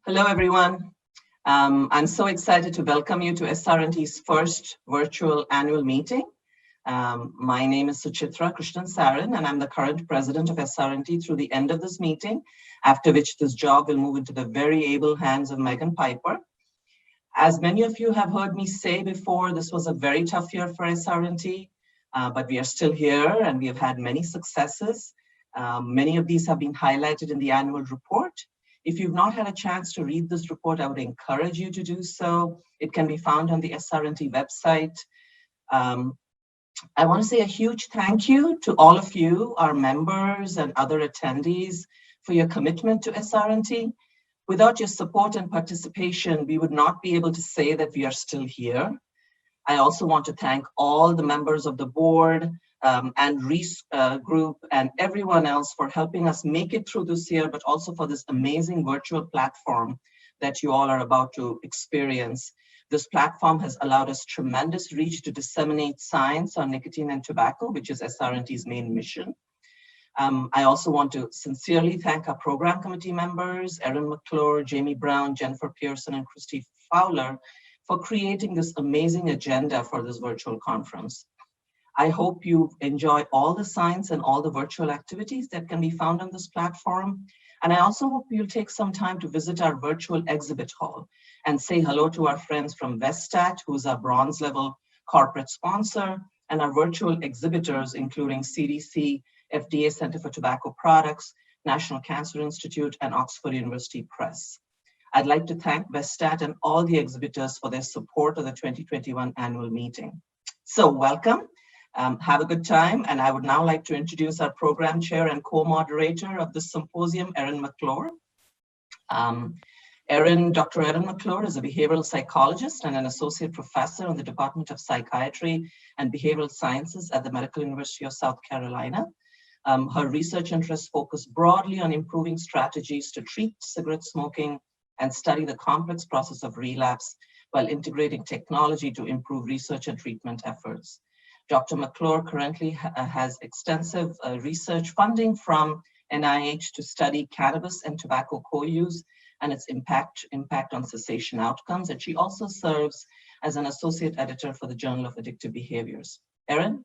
Hello, everyone. I'm so excited to welcome you to SRNT's first virtual annual meeting. My name is Suchitra Krishnan-Sarin, and I'm the current president of SRNT through the end of this meeting, after which this job will move into the very able hands of Megan Piper. As many of you have heard me say before, this was a very tough year for SRNT, but we are still here and we have had many successes. Many of these have been highlighted in the annual report. If you've not had a chance to read this report, I would encourage you to do so. It can be found on the SRNT website. I want to say a huge thank you to all of you, our members and other attendees, for your commitment to SRNT. Without your support and participation, we would not be able to say that we are still here. I also want to thank all the members of the board, and Reese group and everyone else for helping us make it through this year, but also for this amazing virtual platform that you all are about to experience. This platform has allowed us tremendous reach to disseminate science on nicotine and tobacco, which is SRNT's main mission. I also want to sincerely thank our program committee members, Erin, McClure, Jamie Brown, Jennifer Pearson, and Christy Fowler for creating this amazing agenda for this virtual conference. I hope you enjoy all the science and all the virtual activities that can be found on this platform. And I also hope you'll take some time to visit our virtual exhibit hall and say hello to our friends from Vestat, who's our bronze level corporate sponsor, and our virtual exhibitors, including CDC, FDA Center for Tobacco Products, National Cancer Institute, and Oxford University Press. I'd like to thank Vestat and all the exhibitors for their support of the 2021 annual meeting. So welcome. Have a good time, and I would now like to introduce our program chair and co-moderator of this symposium, Erin McClure. Dr. Erin McClure is a behavioral psychologist and an associate professor in the Department of Psychiatry and Behavioral Sciences at the Medical University of South Carolina. Her research interests focus broadly on improving strategies to treat cigarette smoking and study the complex process of relapse while integrating technology to improve research and treatment efforts. Dr. McClure currently has extensive research funding from NIH to study cannabis and tobacco co-use and its impact on cessation outcomes. And she also serves as an associate editor for the Journal of Addictive Behaviors. Erin?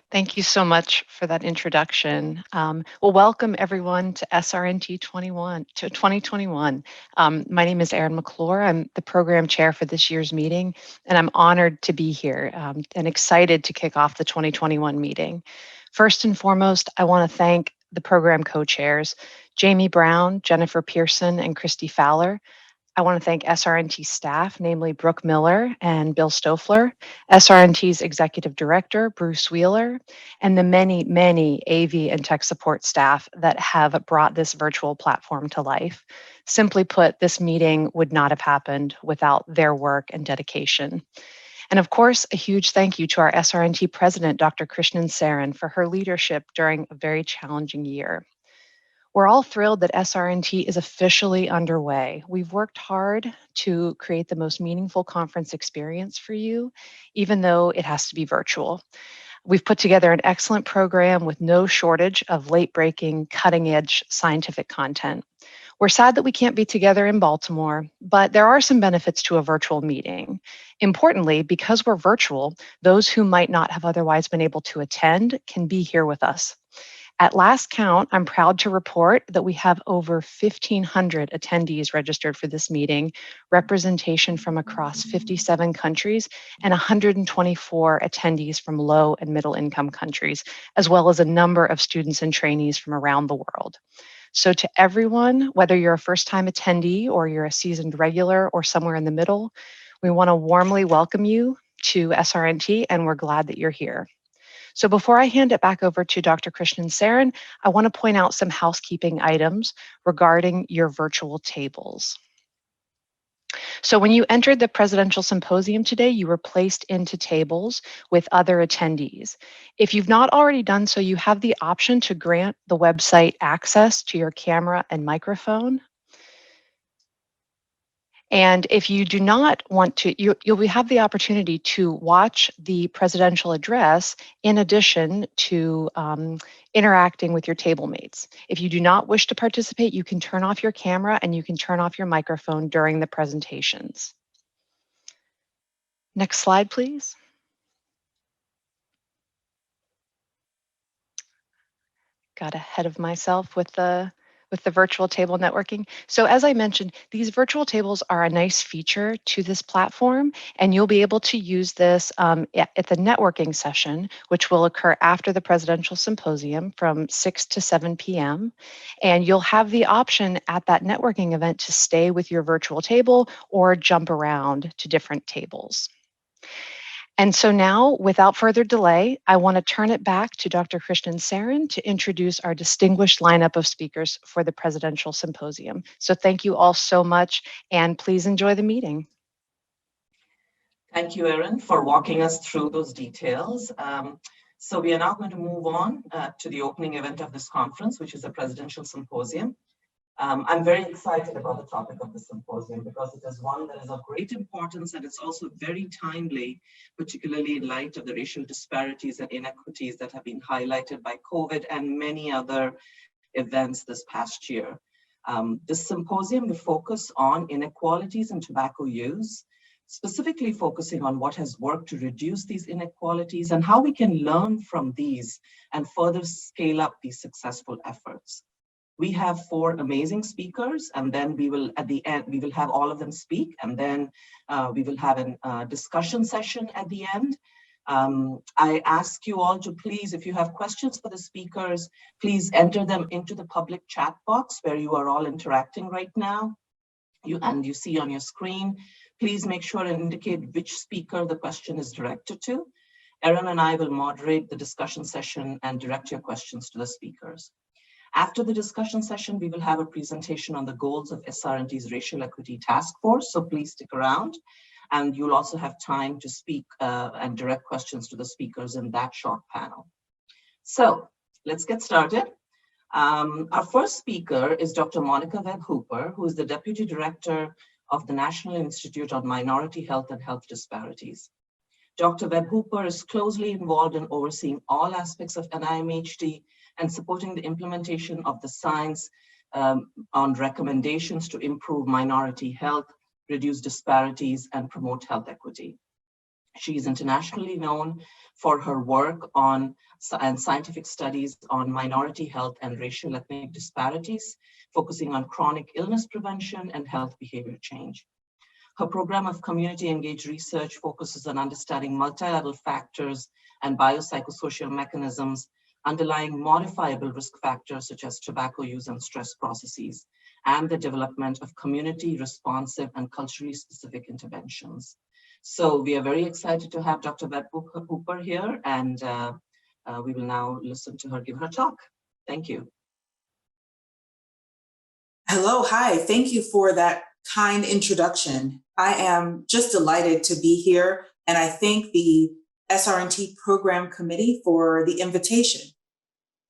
Thank you so much for that introduction. Well, welcome everyone to SRNT 2021. My name is Erin McClure. I'm the program chair for this year's meeting, and I'm honored to be here and excited to kick off the 2021 meeting. First and foremost, I want to thank the program co-chairs, Jamie Brown, Jennifer Pearson, and Christy Fowler. I want to thank SRNT staff, namely Brooke Miller and Bill Stoeffler, SRNT's executive director, Bruce Wheeler, and the many, many AV and tech support staff that have brought this virtual platform to life. Simply put, this meeting would not have happened without their work and dedication. And of course, a huge thank you to our SRNT president, Dr. Krishnan-Sarin, for her leadership during a very challenging year. We're all thrilled that SRNT is officially underway. We've worked hard to create the most meaningful conference experience for you, even though it has to be virtual. We've put together an excellent program with no shortage of late-breaking, cutting-edge scientific content. We're sad that we can't be together in Baltimore, but there are some benefits to a virtual meeting. Importantly, because we're virtual, those who might not have otherwise been able to attend can be here with us. At last count, I'm proud to report that we have over 1,500 attendees registered for this meeting, representation from across 57 countries, and 124 attendees from low and middle income countries, as well as a number of students and trainees from around the world. So to everyone, whether you're a first-time attendee or you're a seasoned regular or somewhere in the middle, we want to warmly welcome you to SRNT, and we're glad that you're here. So before I hand it back over to Dr. Krishnan-Sarin, I want to point out some housekeeping items regarding your virtual tables. So when you entered the Presidential Symposium today, you were placed into tables with other attendees. If you've not already done so, you have the option to grant the website access to your camera and microphone. And if you do not want to, you'll have the opportunity to watch the presidential address in addition to interacting with your table mates. If you do not wish to participate, you can turn off your camera and you can turn off your microphone during the presentations. Next slide, please. Got ahead of myself with the virtual table networking. So as I mentioned, these virtual tables are a nice feature to this platform, and you'll be able to use this at the networking session, which will occur after the presidential symposium from 6 to 7 p.m. And you'll have the option at that networking event to stay with your virtual table or jump around to different tables. And so now, without further delay, I want to turn it back to Dr. Krishnan-Sarin to introduce our distinguished lineup of speakers for the Presidential Symposium. So thank you all so much, and please enjoy the meeting. Thank you, Erin, for walking us through those details. So we are now going to move on to the opening event of this conference, which is the Presidential Symposium. I'm very excited about the topic of the symposium because it is one that is of great importance, and it's also very timely, particularly in light of the racial disparities and inequities that have been highlighted by COVID and many other events this past year. This symposium will focus on inequalities in tobacco use, specifically focusing on what has worked to reduce these inequalities and how we can learn from these and further scale up these successful efforts. We have 4 amazing speakers, and then we will, at the end, we will have all of them speak, and then we will have a discussion session at the end. I ask you all to please, if you have questions for the speakers, please enter them into the public chat box where you are all interacting right now. You see on your screen, please make sure and indicate which speaker the question is directed to. Erin and I will moderate the discussion session and direct your questions to the speakers. After the discussion session, we will have a presentation on the goals of SRNT's Racial Equity Task Force, so please stick around. And you'll also have time to speak and direct questions to the speakers in that short panel. So let's get started. Our first speaker is Dr. Monica Webb-Hooper, who is the Deputy Director of the National Institute on Minority Health and Health Disparities. Dr. Webb-Hooper is closely involved in overseeing all aspects of NIMHD and supporting the implementation of the science on recommendations to improve minority health, reduce disparities, and promote health equity. She is internationally known for her work on and scientific studies on minority health and racial ethnic disparities, focusing on chronic illness prevention and health behavior change. Her program of community engaged research focuses on understanding multi-level factors and biopsychosocial mechanisms underlying modifiable risk factors such as tobacco use and stress processes, and the development of community responsive and culturally specific interventions. So we are very excited to have Dr. Webb-Hooper here, and we will now listen to her give her talk. Thank you. Hello, hi, thank you for that kind introduction. I am just delighted to be here, and I thank the SRNT Program Committee for the invitation.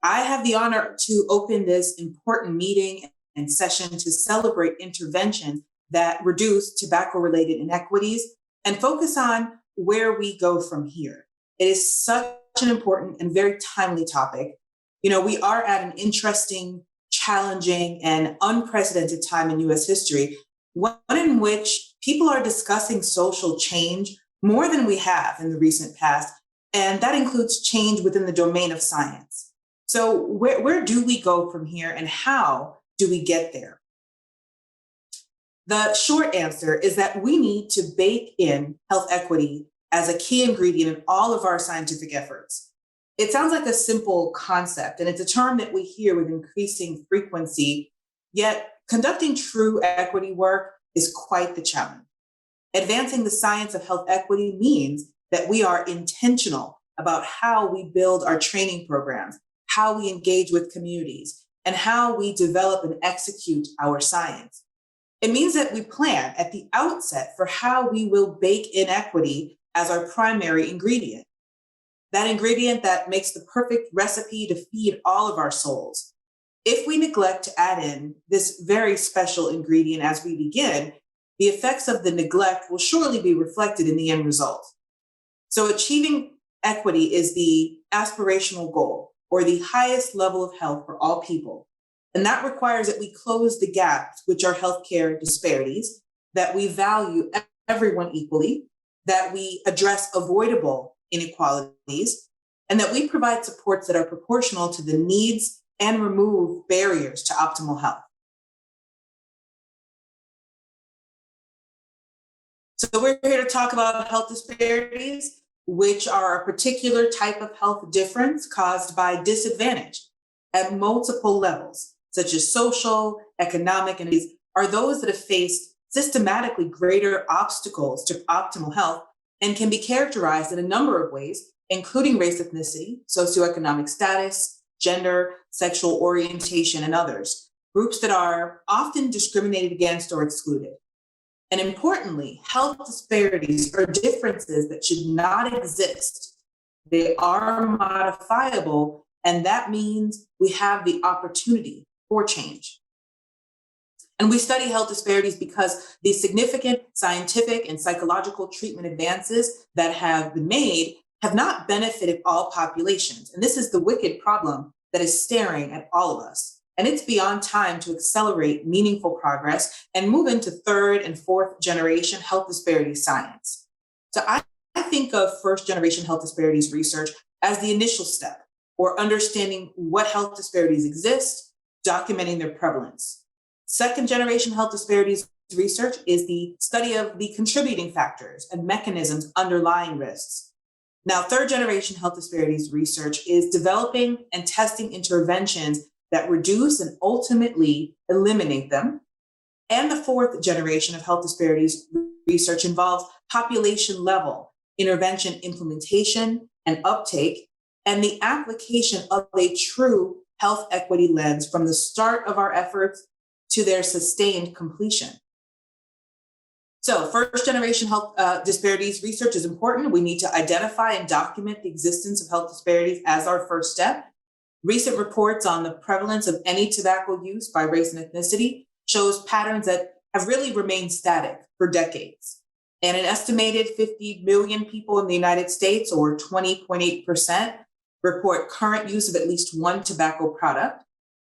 I have the honor to open this important meeting and session to celebrate interventions that reduce tobacco-related inequities and focus on where we go from here. It is such an important and very timely topic. You know, we are at an interesting, challenging, and unprecedented time in US history, one in which people are discussing social change more than we have in the recent past, and that includes change within the domain of science. So where do we go from here, and how do we get there? The short answer is that we need to bake in health equity as a key ingredient in all of our scientific efforts. It sounds like a simple concept, and it's a term that we hear with increasing frequency, yet conducting true equity work is quite the challenge. Advancing the science of health equity means that we are intentional about how we build our training programs, how we engage with communities, and how we develop and execute our science. It means that we plan at the outset for how we will bake in equity as our primary ingredient. That ingredient that makes the perfect recipe to feed all of our souls. If we neglect to add in this very special ingredient as we begin, the effects of the neglect will surely be reflected in the end result. So achieving equity is the aspirational goal, or the highest level of health for all people. And that requires that we close the gaps, which are healthcare disparities, that we value everyone equally, that we address avoidable inequalities, and that we provide supports that are proportional to the needs and remove barriers to optimal health. So we're here to talk about health disparities, which are a particular type of health difference caused by disadvantage at multiple levels, such as social, economic, and these are those that have faced systematically greater obstacles to optimal health and can be characterized in a number of ways, including race, ethnicity, socioeconomic status, gender, sexual orientation, and others, groups that are often discriminated against or excluded. And importantly, health disparities are differences that should not exist. They are modifiable, and that means we have the opportunity for change. And we study health disparities because the significant scientific and psychological treatment advances that have been made have not benefited all populations. And this is the wicked problem that is staring at all of us. And it's beyond time to accelerate meaningful progress and move into third and fourth generation health disparities science. So I think of first generation health disparities research as the initial step, or understanding what health disparities exist, documenting their prevalence. Second generation health disparities research is the study of the contributing factors and mechanisms underlying risks. Now, third generation health disparities research is developing and testing interventions that reduce and ultimately eliminate them. And the fourth generation of health disparities research involves population level intervention implementation and uptake, and the application of a true health equity lens from the start of our efforts to their sustained completion. So first generation health disparities research is important. We need to identify and document the existence of health disparities as our first step. Recent reports on the prevalence of any tobacco use by race and ethnicity shows patterns that have really remained static for decades. And an estimated 50 million people in the United States, or 20.8%, report current use of at least one tobacco product.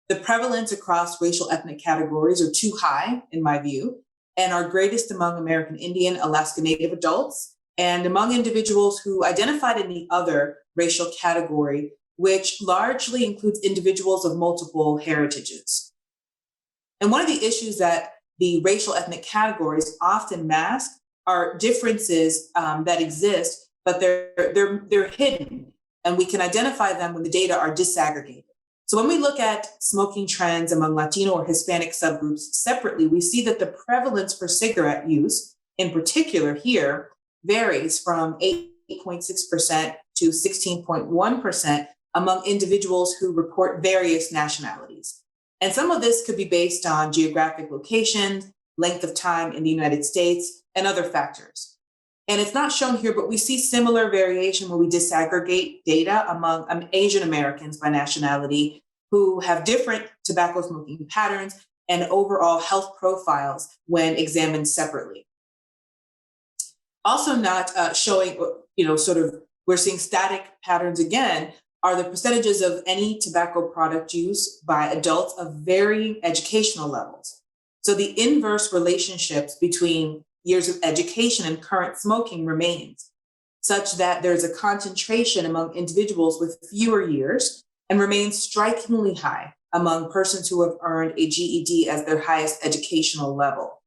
The prevalence across racial ethnic categories are too high, in my view, and are greatest among American Indian, Alaska Native adults, and among individuals who identified in the other racial category, which largely includes individuals of multiple heritages. And one of the issues that the racial ethnic categories often mask are differences that exist, but they're hidden, and we can identify them when the data are disaggregated. So when we look at smoking trends among Latino or Hispanic subgroups separately, we see that the prevalence for cigarette use, in particular here, varies from 8.6% to 16.1% among individuals who report various nationalities. And some of this could be based on geographic location, length of time in the United States, and other factors. And it's not shown here, but we see similar variation when we disaggregate data among Asian Americans by nationality who have different tobacco smoking patterns and overall health profiles when examined separately. Also not showing, we're seeing static patterns again, are the percentages of any tobacco product use by adults of varying educational levels. So the inverse relationships between years of education and current smoking remains, such that there's a concentration among individuals with fewer years and remains strikingly high among persons who have earned a GED as their highest educational level.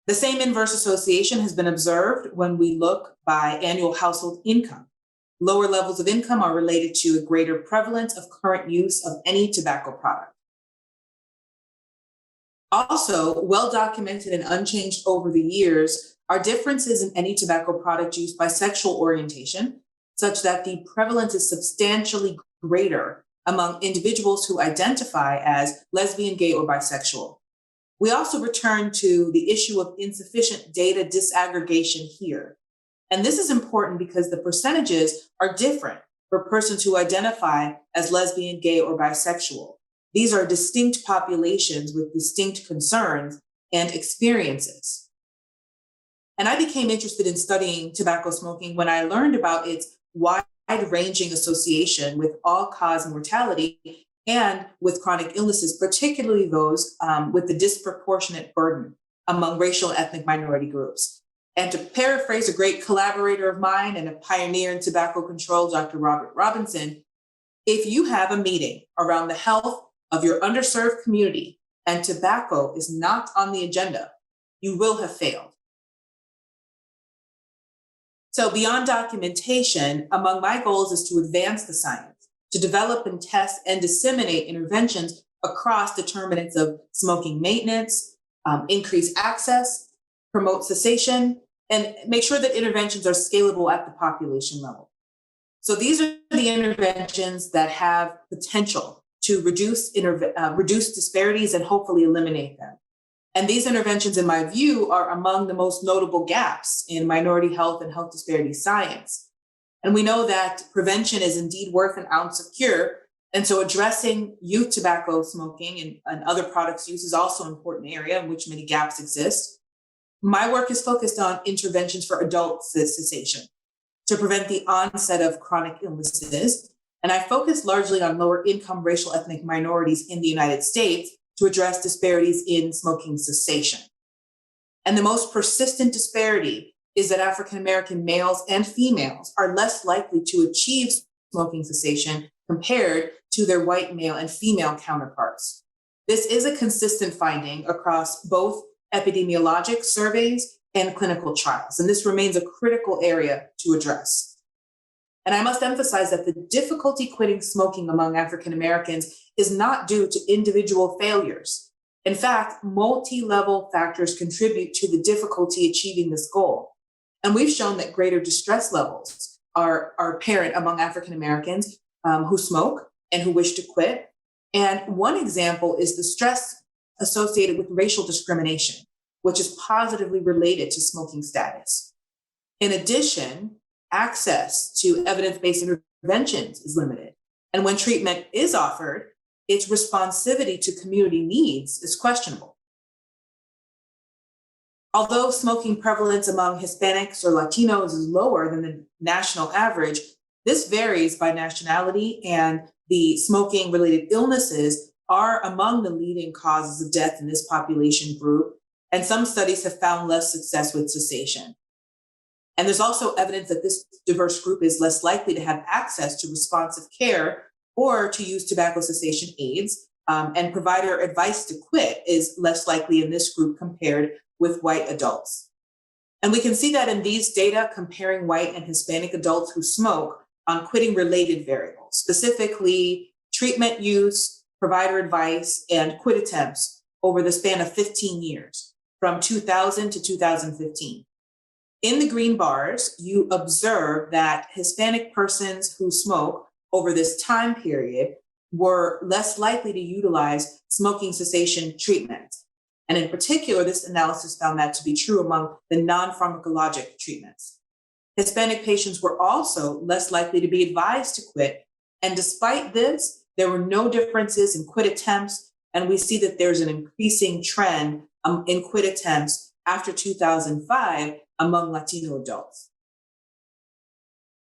The same inverse association has been observed when we look by annual household income. Lower levels of income are related to a greater prevalence of current use of any tobacco product. Also, well documented and unchanged over the years are differences in any tobacco product use by sexual orientation, such that the prevalence is substantially greater among individuals who identify as lesbian, gay, or bisexual. We also return to the issue of insufficient data disaggregation here. And this is important because the percentages are different for persons who identify as lesbian, gay, or bisexual. These are distinct populations with distinct concerns, and experiences. And I became interested in studying tobacco smoking when I learned about its wide-ranging association with all-cause mortality and with chronic illnesses, particularly those with the disproportionate burden among racial ethnic minority groups. And to paraphrase a great collaborator of mine and a pioneer in tobacco control, Dr. Robert Robinson, if you have a meeting around the health of your underserved community and tobacco is not on the agenda, you will have failed. So beyond documentation, among my goals is to advance the science, to develop and test and disseminate interventions across determinants of smoking maintenance, increase access, promote cessation, and make sure that interventions are scalable at the population level. So these are the interventions that have potential to reduce disparities and hopefully eliminate them. And these interventions, in my view, are among the most notable gaps in minority health and health disparity science. And we know that prevention is indeed worth an ounce of cure. And so addressing youth tobacco smoking and other products use is also an important area in which many gaps exist. My work is focused on interventions for adult cessation to prevent the onset of chronic illnesses. And I focus largely on lower income racial ethnic minorities in the United States to address disparities in smoking cessation. And the most persistent disparity is that African American males and females are less likely to achieve smoking cessation compared to their white male and female counterparts. This is a consistent finding across both epidemiologic surveys and clinical trials, and this remains a critical area to address. And I must emphasize that the difficulty quitting smoking among African Americans is not due to individual failures. In fact, multi-level factors contribute to the difficulty achieving this goal. And we've shown that greater distress levels are apparent among African Americans who smoke and who wish to quit. And one example is the stress associated with racial discrimination, which is positively related to smoking status. In addition, access to evidence-based interventions is limited. And when treatment is offered, its responsivity to community needs is questionable. Although smoking prevalence among Hispanics or Latinos is lower than the national average, this varies by nationality, and the smoking-related illnesses are among the leading causes of death in this population group, and some studies have found less success with cessation. And there's also evidence that this diverse group is less likely to have access to responsive care or to use tobacco cessation aids, and provider advice to quit is less likely in this group compared with white adults. And we can see that in these data comparing white and Hispanic adults who smoke on quitting related variables, specifically treatment use, provider advice, and quit attempts over the span of 15 years, from 2000 to 2015. In the green bars, you observe that Hispanic persons who smoke over this time period were less likely to utilize smoking cessation treatment. And in particular, this analysis found that to be true among the non-pharmacologic treatments. Hispanic patients were also less likely to be advised to quit. And despite this, there were no differences in quit attempts. And we see that there's an increasing trend in quit attempts after 2005 among Latino adults.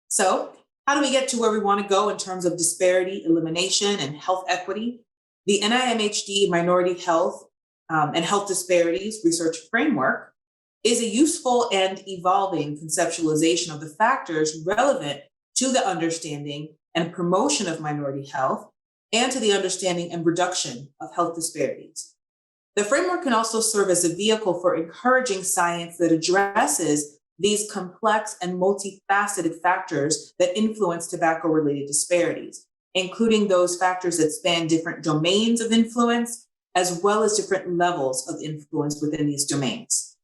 So, how do we get to where we want to go in terms of disparity, elimination, and health equity? The NIMHD Minority Health and Health Disparities Research Framework is a useful and evolving conceptualization of the factors relevant to the understanding and promotion of minority health and to the understanding and reduction of health disparities. The framework can also serve as a vehicle for encouraging science that addresses these complex and multifaceted factors that influence tobacco-related disparities, including those factors that span different domains of influence, as well as different levels of influence within these domains.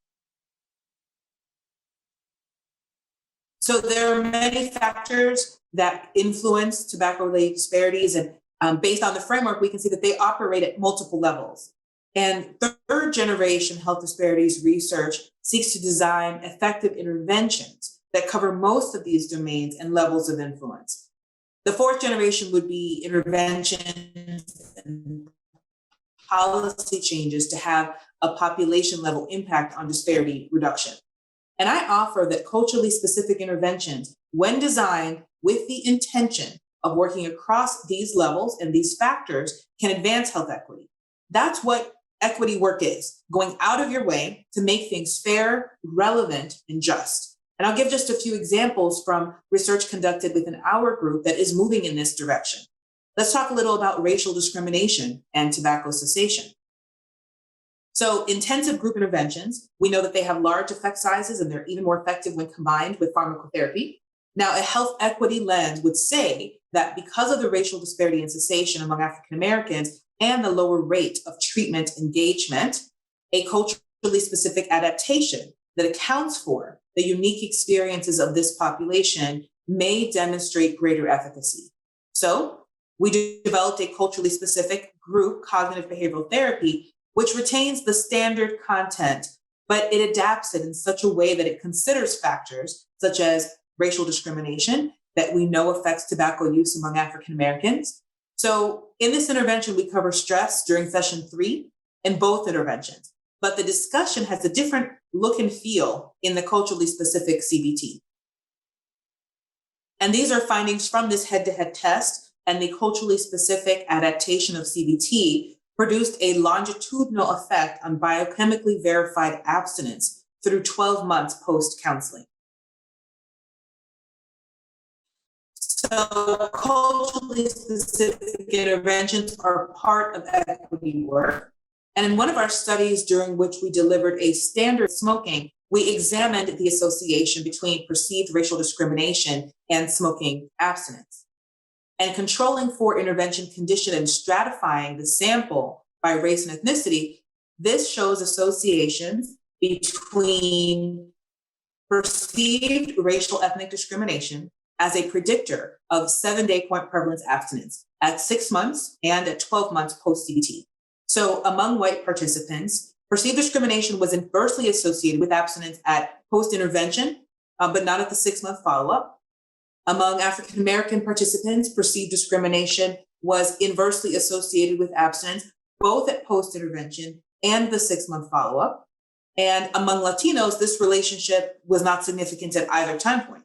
So there are many factors that influence tobacco-related disparities, and based on the framework, we can see that they operate at multiple levels. And third generation health disparities research seeks to design effective interventions that cover most of these domains and levels of influence. The fourth generation would be interventions and policy changes to have a population level impact on disparity reduction. And I offer that culturally specific interventions, when designed with the intention of working across these levels and these factors, can advance health equity. That's what equity work is, going out of your way to make things fair, relevant, and just. And I'll give just a few examples from research conducted within our group that is moving in this direction. Let's talk a little about racial discrimination and tobacco cessation. So intensive group interventions, we know that they have large effect sizes and they're even more effective when combined with pharmacotherapy. Now, a health equity lens would say that because of the racial disparity in cessation among African Americans and the lower rate of treatment engagement, a culturally specific adaptation that accounts for the unique experiences of this population may demonstrate greater efficacy. So we developed a culturally specific group cognitive behavioral therapy, which retains the standard content, but it adapts it in such a way that it considers factors such as racial discrimination that we know affects tobacco use among African Americans. So in this intervention, we cover stress during session 3 in both interventions, but the discussion has a different look and feel in the culturally specific CBT. And these are findings from this head-to-head test, and the culturally specific adaptation of CBT produced a longitudinal effect on biochemically verified abstinence through 12 months post-counseling. So culturally specific interventions are part of equity work. And in one of our studies during which we delivered a standard smoking, we examined the association between perceived racial discrimination and smoking abstinence. And controlling for intervention condition and stratifying the sample by race and ethnicity, this shows associations between perceived racial ethnic discrimination as a predictor of 7-day point prevalence abstinence at 6 months and at 12 months post-CBT. So among white participants, perceived discrimination was inversely associated with abstinence at post-intervention, but not at the 6-month follow-up. Among African American participants, perceived discrimination was inversely associated with abstinence, both at post-intervention and the 6-month follow-up. And among Latinos, this relationship was not significant at either time point.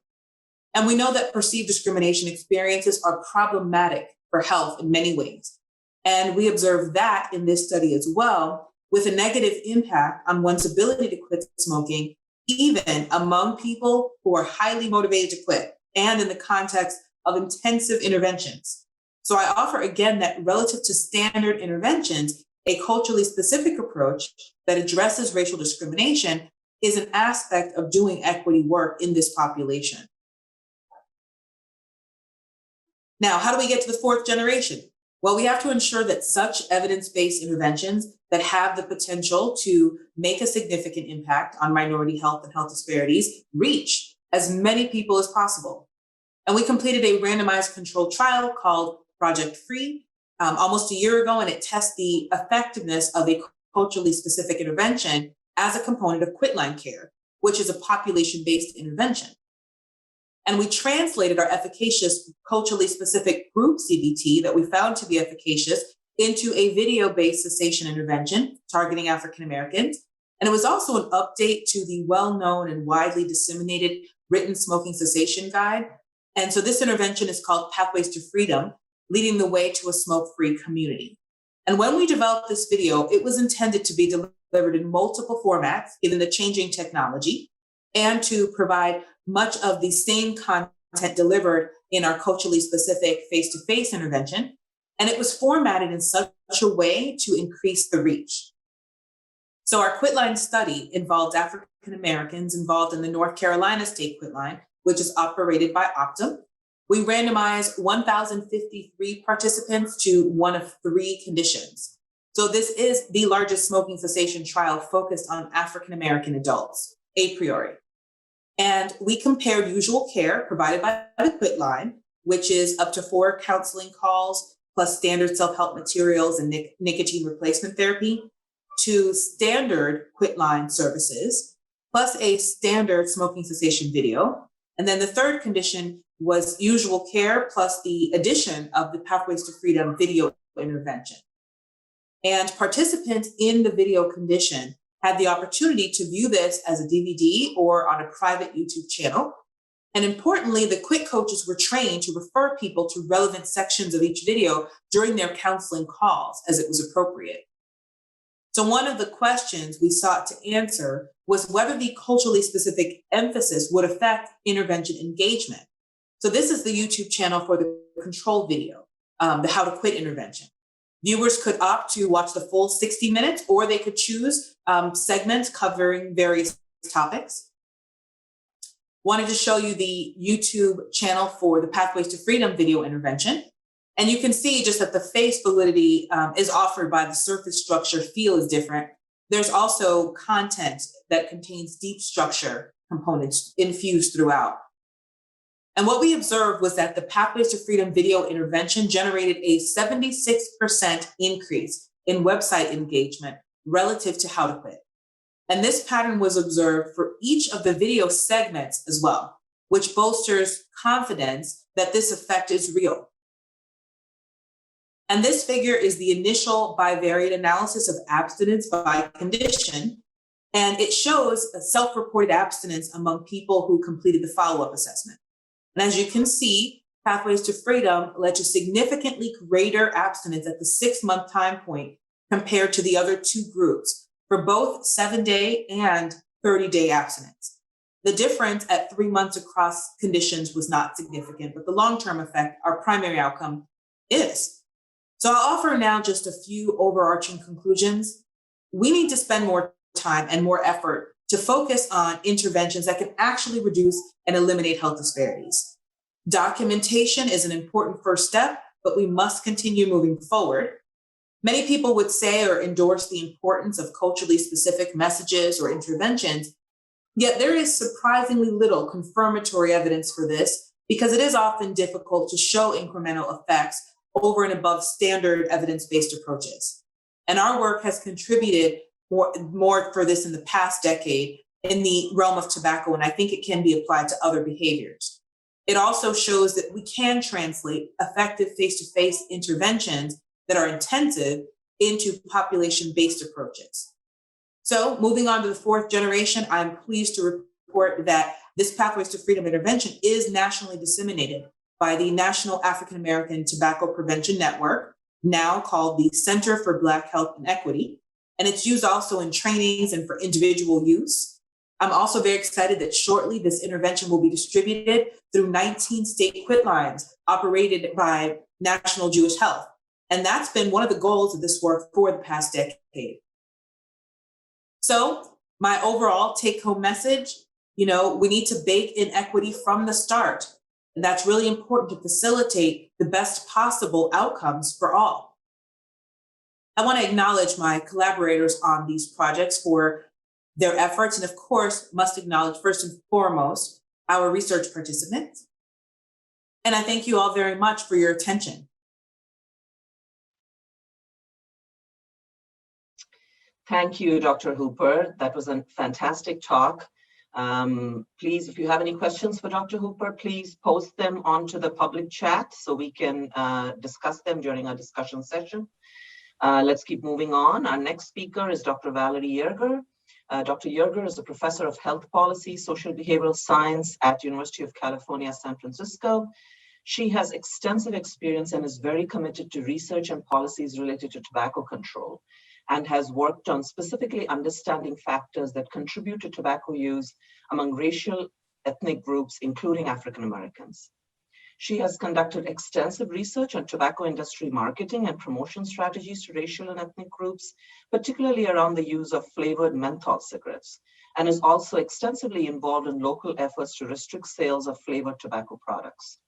And we know that perceived discrimination experiences are problematic for health in many ways. And we observed that in this study as well, with a negative impact on one's ability to quit smoking, even among people who are highly motivated to quit, and in the context of intensive interventions. So I offer again that relative to standard interventions, a culturally specific approach that addresses racial discrimination is an aspect of doing equity work in this population. Now, how do we get to the 4th generation? Well, we have to ensure that such evidence-based interventions that have the potential to make a significant impact on minority health and health disparities reach as many people as possible. And we completed a randomized controlled trial called Project Free almost a year ago, and it tests the effectiveness of a culturally specific intervention as a component of quitline care, which is a population-based intervention. And we translated our efficacious culturally specific group CBT that we found to be efficacious into a video-based cessation intervention targeting African Americans. And it was also an update to the well-known and widely disseminated written smoking cessation guide. And so this intervention is called Pathways to Freedom, leading the way to a smoke-free community. And when we developed this video, it was intended to be delivered in multiple formats, given the changing technology, and to provide much of the same content delivered in our culturally specific face-to-face intervention. And it was formatted in such a way to increase the reach. So our quitline study involved African Americans involved in the North Carolina state quitline, which is operated by Optum. We randomized 1,053 participants to one of 3 conditions. So this is the largest smoking cessation trial focused on African American adults, a priori. And we compared usual care provided by the quitline, which is up to 4 counseling calls, plus standard self-help materials and nicotine replacement therapy, to standard quitline services, plus a standard smoking cessation video. And then the third condition was usual care plus the addition of the Pathways to Freedom video intervention. And participants in the video condition had the opportunity to view this as a DVD or on a private YouTube channel. And importantly, the Quick coaches were trained to refer people to relevant sections of each video during their counseling calls as it was appropriate. So one of the questions we sought to answer was whether the culturally specific emphasis would affect intervention engagement. So this is the YouTube channel for the control video, the How to Quit intervention. Viewers could opt to watch the full 60 minutes, or they could choose segments covering various topics. Wanted to show you the YouTube channel for the Pathways to Freedom video intervention. And you can see just that the face validity is offered by the surface structure, feel is different. There's also content that contains deep structure components infused throughout. And what we observed was that the Pathways to Freedom video intervention generated a 76% increase in website engagement relative to How to Quit. And this pattern was observed for each of the video segments as well, which bolsters confidence that this effect is real. And this figure is the initial bivariate analysis of abstinence by condition. And it shows a self-reported abstinence among people who completed the follow-up assessment. And as you can see, Pathways to Freedom led to significantly greater abstinence at the 6-month time point compared to the other two groups for both 7-day and 30-day abstinence. The difference at 3 months across conditions was not significant, but the long-term effect, our primary outcome, is. So I'll offer now just a few overarching conclusions. We need to spend more time and more effort to focus on interventions that can actually reduce and eliminate health disparities. Documentation is an important first step, but we must continue moving forward. Many people would say or endorse the importance of culturally specific messages or interventions, yet there is surprisingly little confirmatory evidence for this because it is often difficult to show incremental effects over and above standard evidence-based approaches. And our work has contributed more for this in the past decade in the realm of tobacco, and I think it can be applied to other behaviors. It also shows that we can translate effective face-to-face interventions that are intensive into population-based approaches. So moving on to the 4th generation, I'm pleased to report that this Pathways to Freedom intervention is nationally disseminated by the National African American Tobacco Prevention Network, now called the Center for Black Health and Equity. And it's used also in trainings and for individual use. I'm also very excited that shortly this intervention will be distributed through 19 state quit lines operated by National Jewish Health. And that's been one of the goals of this work for the past decade. So my overall take-home message, we need to bake in equity from the start. And that's really important to facilitate the best possible outcomes for all. I want to acknowledge my collaborators on these projects for their efforts, and of course, must acknowledge first and foremost our research participants. And I thank you all very much for your attention. Thank you, Dr. Hooper. That was a fantastic talk. Please, if you have any questions for Dr. Hooper, please post them onto the public chat so we can discuss them during our discussion session. Let's keep moving on. Our next speaker is Dr. Valerie Yerger. Dr. Yerger is a professor of health policy, social behavioral science at University of California, San Francisco. She has extensive experience and is very committed to research and policies related to tobacco control, and has worked on specifically understanding factors that contribute to tobacco use among racial ethnic groups, including African Americans. She has conducted extensive research on tobacco industry marketing and promotion strategies to racial and ethnic groups, particularly around the use of flavored menthol cigarettes, and is also extensively involved in local efforts to restrict sales of flavored tobacco products.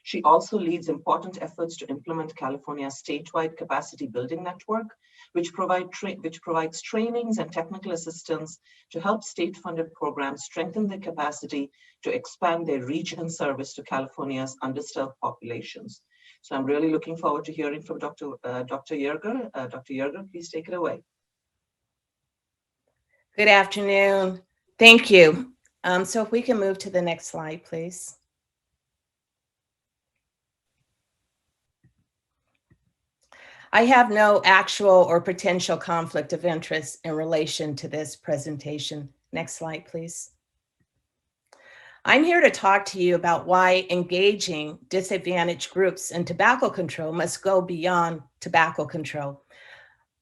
She also leads important efforts to implement California's statewide capacity building network, which provides trainings and technical assistance to help state-funded programs strengthen their capacity to expand their reach and service to California's underserved populations. So I'm really looking forward to hearing from Dr. Yerger. Dr. Yerger, please take it away. Good afternoon. Thank you. So if we can move to the next slide, please. I have no actual or potential conflict of interest in relation to this presentation. Next slide, please. I'm here to talk to you about why engaging disadvantaged groups in tobacco control must go beyond tobacco control.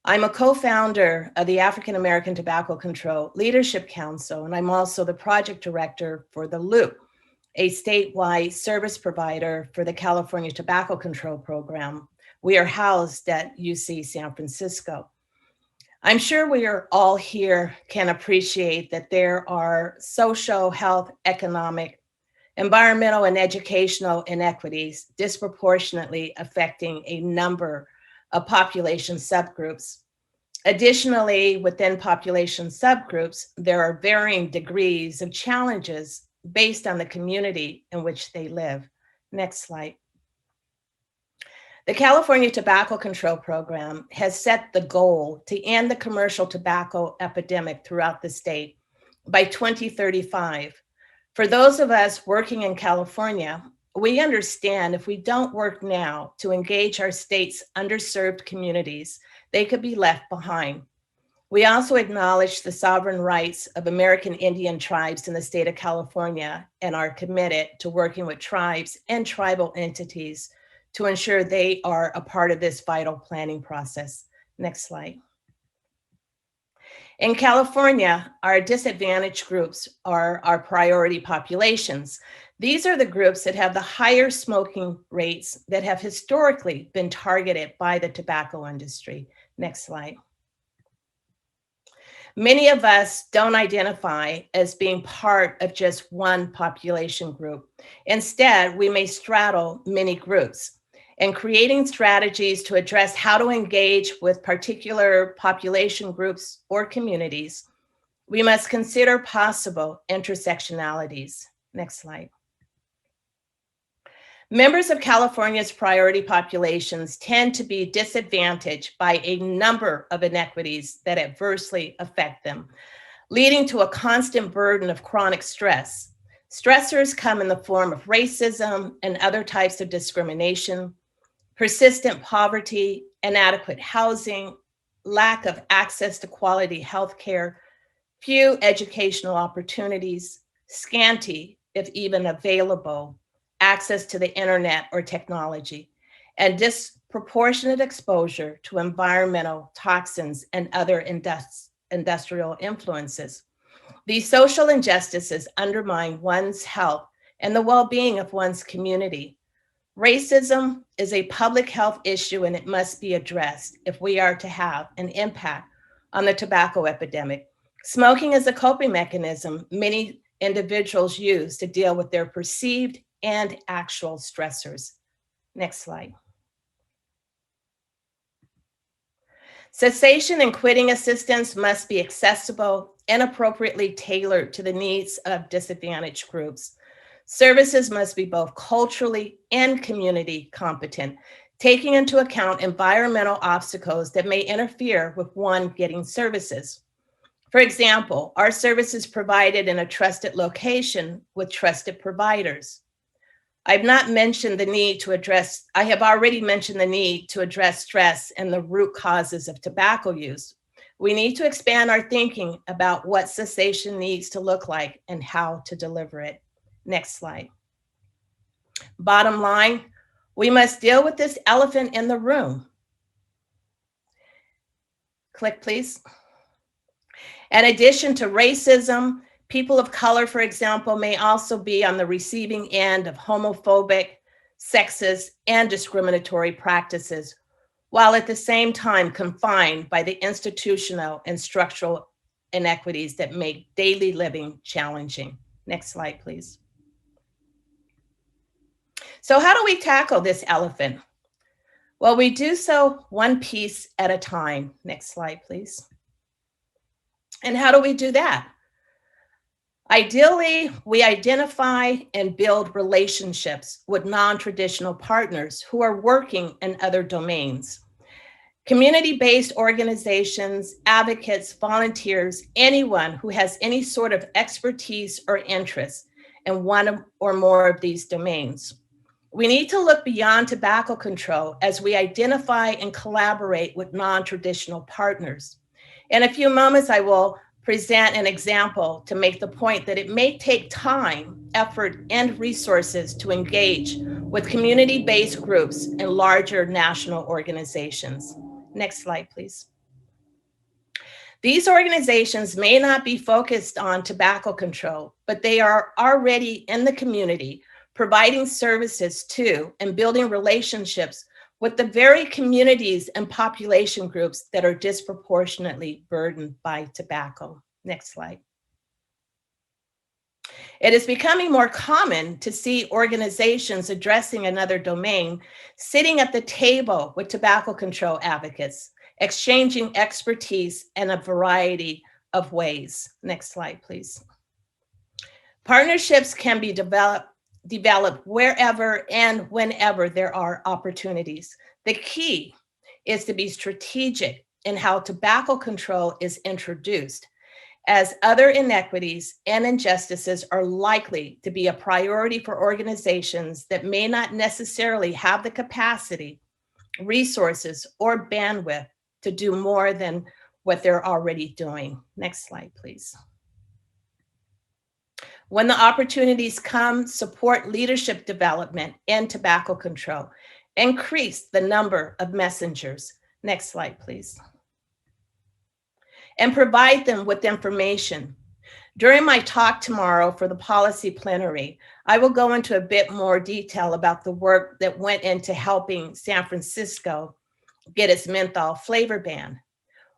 I'm a co-founder of the African American Tobacco Control Leadership Council, and I'm also the project director for the Loop, a statewide service provider for the California Tobacco Control Program. We are housed at UC San Francisco. I'm sure we are all here can appreciate that there are social, health, economic, environmental, and educational inequities disproportionately affecting a number of population subgroups. Additionally, within population subgroups, there are varying degrees of challenges based on the community in which they live. Next slide. The California Tobacco Control Program has set the goal to end the commercial tobacco epidemic throughout the state by 2035. For those of us working in California, we understand if we don't work now to engage our state's underserved communities, they could be left behind. We also acknowledge the sovereign rights of American Indian tribes in the state of California and are committed to working with tribes and tribal entities to ensure they are a part of this vital planning process. Next slide. In California, our disadvantaged groups are our priority populations. These are the groups that have the higher smoking rates that have historically been targeted by the tobacco industry. Next slide. Many of us don't identify as being part of just one population group. Instead, we may straddle many groups. And creating strategies to address how to engage with particular population groups or communities, we must consider possible intersectionalities. Next slide. Members of California's priority populations tend to be disadvantaged by a number of inequities that adversely affect them, leading to a constant burden of chronic stress. Stressors come in the form of racism and other types of discrimination, persistent poverty, inadequate housing, lack of access to quality health care, few educational opportunities, scanty, if even available, access to the internet or technology, and disproportionate exposure to environmental toxins and other industrial influences. These social injustices undermine one's health and the well-being of one's community. Racism is a public health issue and it must be addressed if we are to have an impact on the tobacco epidemic. Smoking is a coping mechanism many individuals use to deal with their perceived and actual stressors. Next slide. Cessation and quitting assistance must be accessible and appropriately tailored to the needs of disadvantaged groups. Services must be both culturally and community competent, taking into account environmental obstacles that may interfere with one getting services. For example, are services provided in a trusted location with trusted providers? I have already mentioned the need to address stress and the root causes of tobacco use. We need to expand our thinking about what cessation needs to look like and how to deliver it. Next slide. Bottom line, we must deal with this elephant in the room. Click, please. In addition to racism, people of color, for example, may also be on the receiving end of homophobic, sexist, and discriminatory practices, while at the same time confined by the institutional and structural inequities that make daily living challenging. Next slide, please. So how do we tackle this elephant? Well, we do so one piece at a time. Next slide, please. And how do we do that? Ideally, we identify and build relationships with non-traditional partners who are working in other domains. Community-based organizations, advocates, volunteers, anyone who has any sort of expertise or interest in one or more of these domains. We need to look beyond tobacco control as we identify and collaborate with non-traditional partners. In a few moments, I will present an example to make the point that it may take time, effort, and resources to engage with community-based groups and larger national organizations. Next slide, please. These organizations may not be focused on tobacco control, but they are already in the community, providing services to and building relationships with the very communities and population groups that are disproportionately burdened by tobacco. Next slide. It is becoming more common to see organizations addressing another domain sitting at the table with tobacco control advocates, exchanging expertise in a variety of ways. Next slide, please. Partnerships can be developed wherever and whenever there are opportunities. The key is to be strategic in how tobacco control is introduced, as other inequities and injustices are likely to be a priority for organizations that may not necessarily have the capacity, resources, or bandwidth to do more than what they're already doing. Next slide, please. When the opportunities come, support leadership development in tobacco control. Increase the number of messengers. Next slide, please. And provide them with information. During my talk tomorrow for the policy plenary, I will go into a bit more detail about the work that went into helping San Francisco get its menthol flavor ban.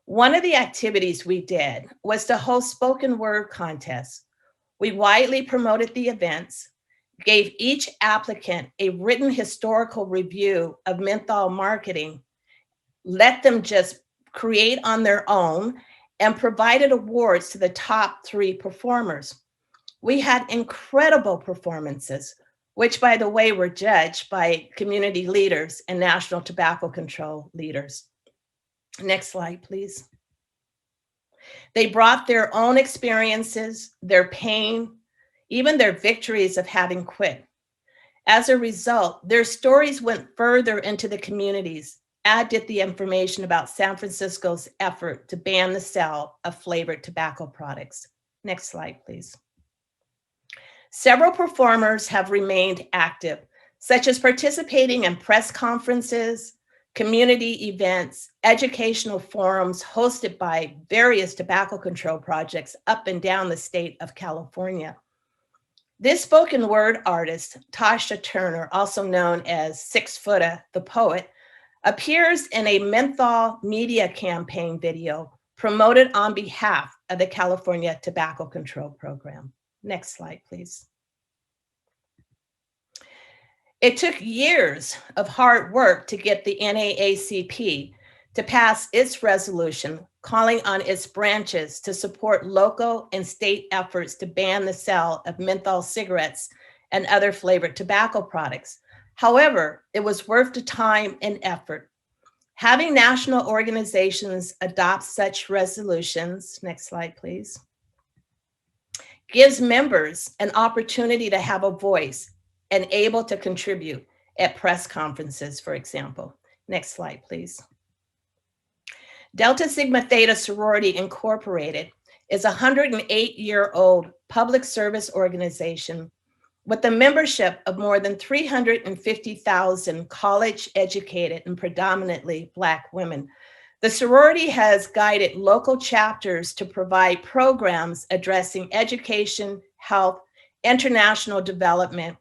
One of the activities we did was to host spoken word contests. We widely promoted the events, gave each applicant a written historical review of menthol marketing, let them just create on their own, and provided awards to the top 3 performers. We had incredible performances, which, by the way, were judged by community leaders and national tobacco control leaders. Next slide, please. They brought their own experiences, their pain, even their victories of having quit. As a result, their stories went further into the communities, as did the information about San Francisco's effort to ban the sale of flavored tobacco products. Next slide, please. Several performers have remained active, such as participating in press conferences, community events, educational forums hosted by various tobacco control projects up and down the state of California. This spoken word artist, Tasha Turner, also known as 6 Foota, the poet, appears in a menthol media campaign video promoted on behalf of the California Tobacco Control Program. Next slide, please. It took years of hard work to get the NAACP to pass its resolution calling on its branches to support local and state efforts to ban the sale of menthol cigarettes and other flavored tobacco products. However, it was worth the time and effort. Having national organizations adopt such resolutions, next slide, please, gives members an opportunity to have a voice and able to contribute at press conferences, for example. Next slide, please. Delta Sigma Theta Sorority Incorporated is a 108-year-old public service organization with a membership of more than 350,000 college-educated and predominantly Black women. The sorority has guided local chapters to provide programs addressing education, health, international development,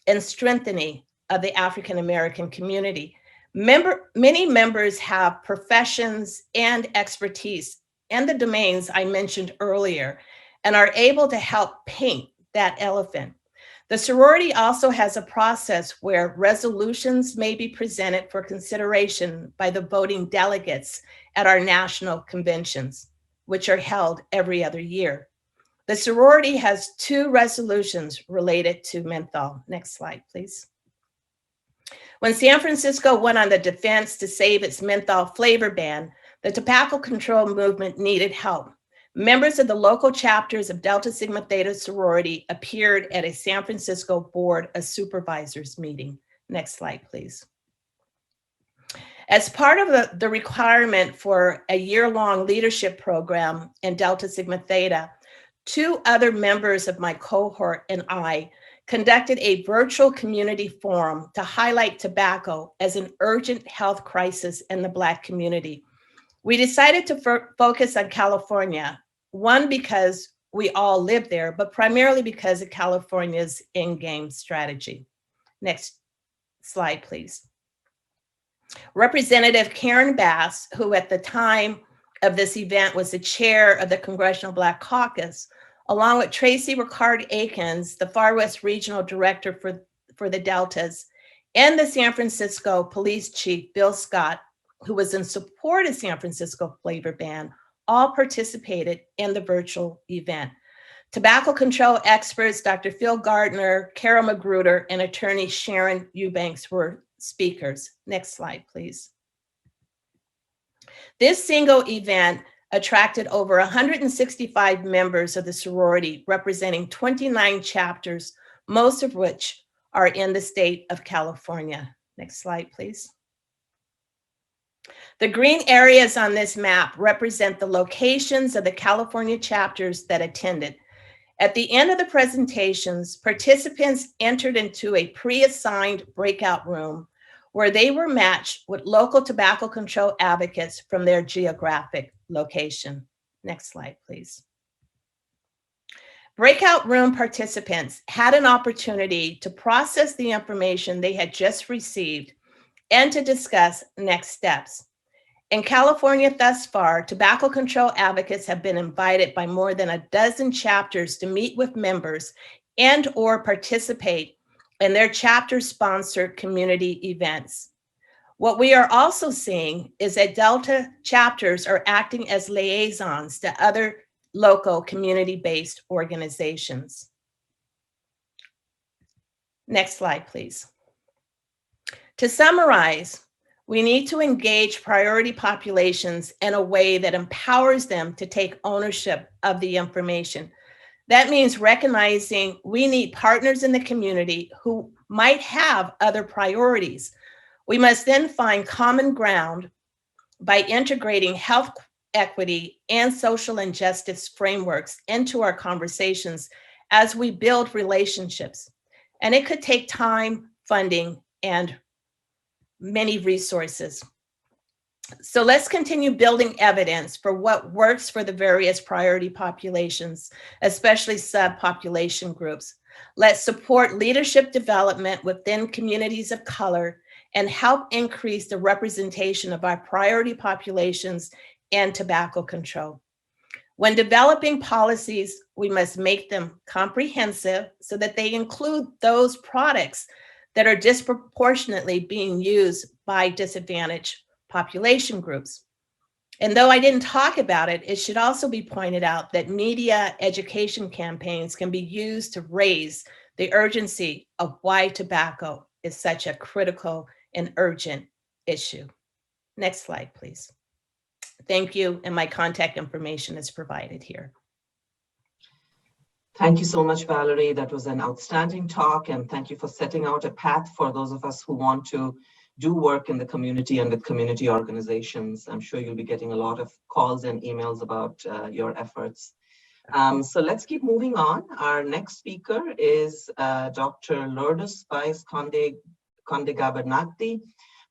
and strengthening of the African American community. Many members have professions and expertise in the domains I mentioned earlier and are able to help paint that elephant. The sorority also has a process where resolutions may be presented for consideration by the voting delegates at our national conventions, which are held every other year. The sorority has 2 resolutions related to menthol. Next slide, please. When San Francisco went on the defense to save its menthol flavor ban, the tobacco control movement needed help. Members of the local chapters of Delta Sigma Theta sorority appeared at a San Francisco Board of Supervisors meeting. Next slide, please. As part of the requirement for a year-long leadership program in Delta Sigma Theta, 2 other members of my cohort and I conducted a virtual community forum to highlight tobacco as an urgent health crisis in the Black community. We decided to focus on California, one, because we all live there, but primarily because of California's in-game strategy. Next slide, please. Representative Karen Bass, who at the time of this event was the chair of the Congressional Black Caucus, along with Tracy Ricard-Akins, the Far West Regional Director for the Deltas, and the San Francisco Police Chief, Bill Scott, who was in support of San Francisco flavor ban, all participated in the virtual event. Tobacco control experts, Dr. Phil Gardner, Carol Magruder, and attorney Sharon Eubanks were speakers. Next slide, please. This single event attracted over 165 members of the sorority, representing 29 chapters, most of which are in the state of California. Next slide, please. The green areas on this map represent the locations of the California chapters that attended. At the end of the presentations, participants entered into a pre-assigned breakout room where they were matched with local tobacco control advocates from their geographic location. Next slide, please. Breakout room participants had an opportunity to process the information they had just received and to discuss next steps. In California thus far, tobacco control advocates have been invited by more than a dozen chapters to meet with members and or participate in their chapter-sponsored community events. What we are also seeing is that Delta chapters are acting as liaisons to other local community-based organizations. Next slide, please. To summarize, we need to engage priority populations in a way that empowers them to take ownership of the information. That means recognizing we need partners in the community who might have other priorities. We must then find common ground by integrating health equity and social injustice frameworks into our conversations as we build relationships. And it could take time, funding, and many resources. So let's continue building evidence for what works for the various priority populations, especially subpopulation groups. Let's support leadership development within communities of color and help increase the representation of our priority populations and tobacco control. When developing policies, we must make them comprehensive so that they include those products that are disproportionately being used by disadvantaged population groups. And though I didn't talk about it, it should also be pointed out that media education campaigns can be used to raise the urgency of why tobacco is such a critical and urgent issue. Next slide, please. Thank you, and my contact information is provided here. Thank you so much, Valerie. That was an outstanding talk, and thank you for setting out a path for those of us who want to do work in the community and with community organizations. I'm sure you'll be getting a lot of calls and emails about your efforts. So let's keep moving on. Our next speaker is Dr. Lourdes Conde-Gabernati,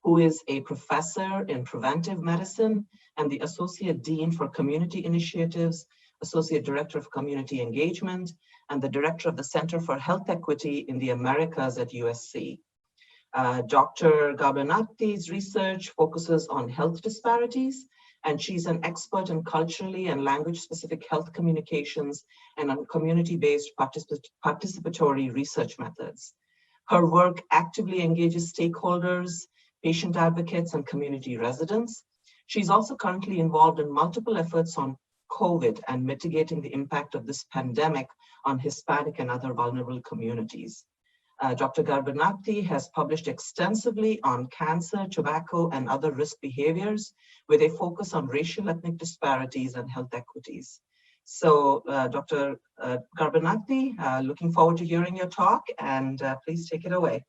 who is a professor in preventive medicine and the Associate Dean for Community Initiatives, Associate Director of Community Engagement, and the Director of the Center for Health Equity in the Americas at USC. Dr. Gabernati's research focuses on health disparities, and she's an expert in culturally and language-specific health communications and on community-based participatory research methods. Her work actively engages stakeholders, patient advocates, and community residents. She's also currently involved in multiple efforts on COVID and mitigating the impact of this pandemic on Hispanic and other vulnerable communities. Dr. Gabernati has published extensively on cancer, tobacco, and other risk behaviors with a focus on racial ethnic disparities and health equities. So Dr. Gabernati, looking forward to hearing your talk, and please take it away.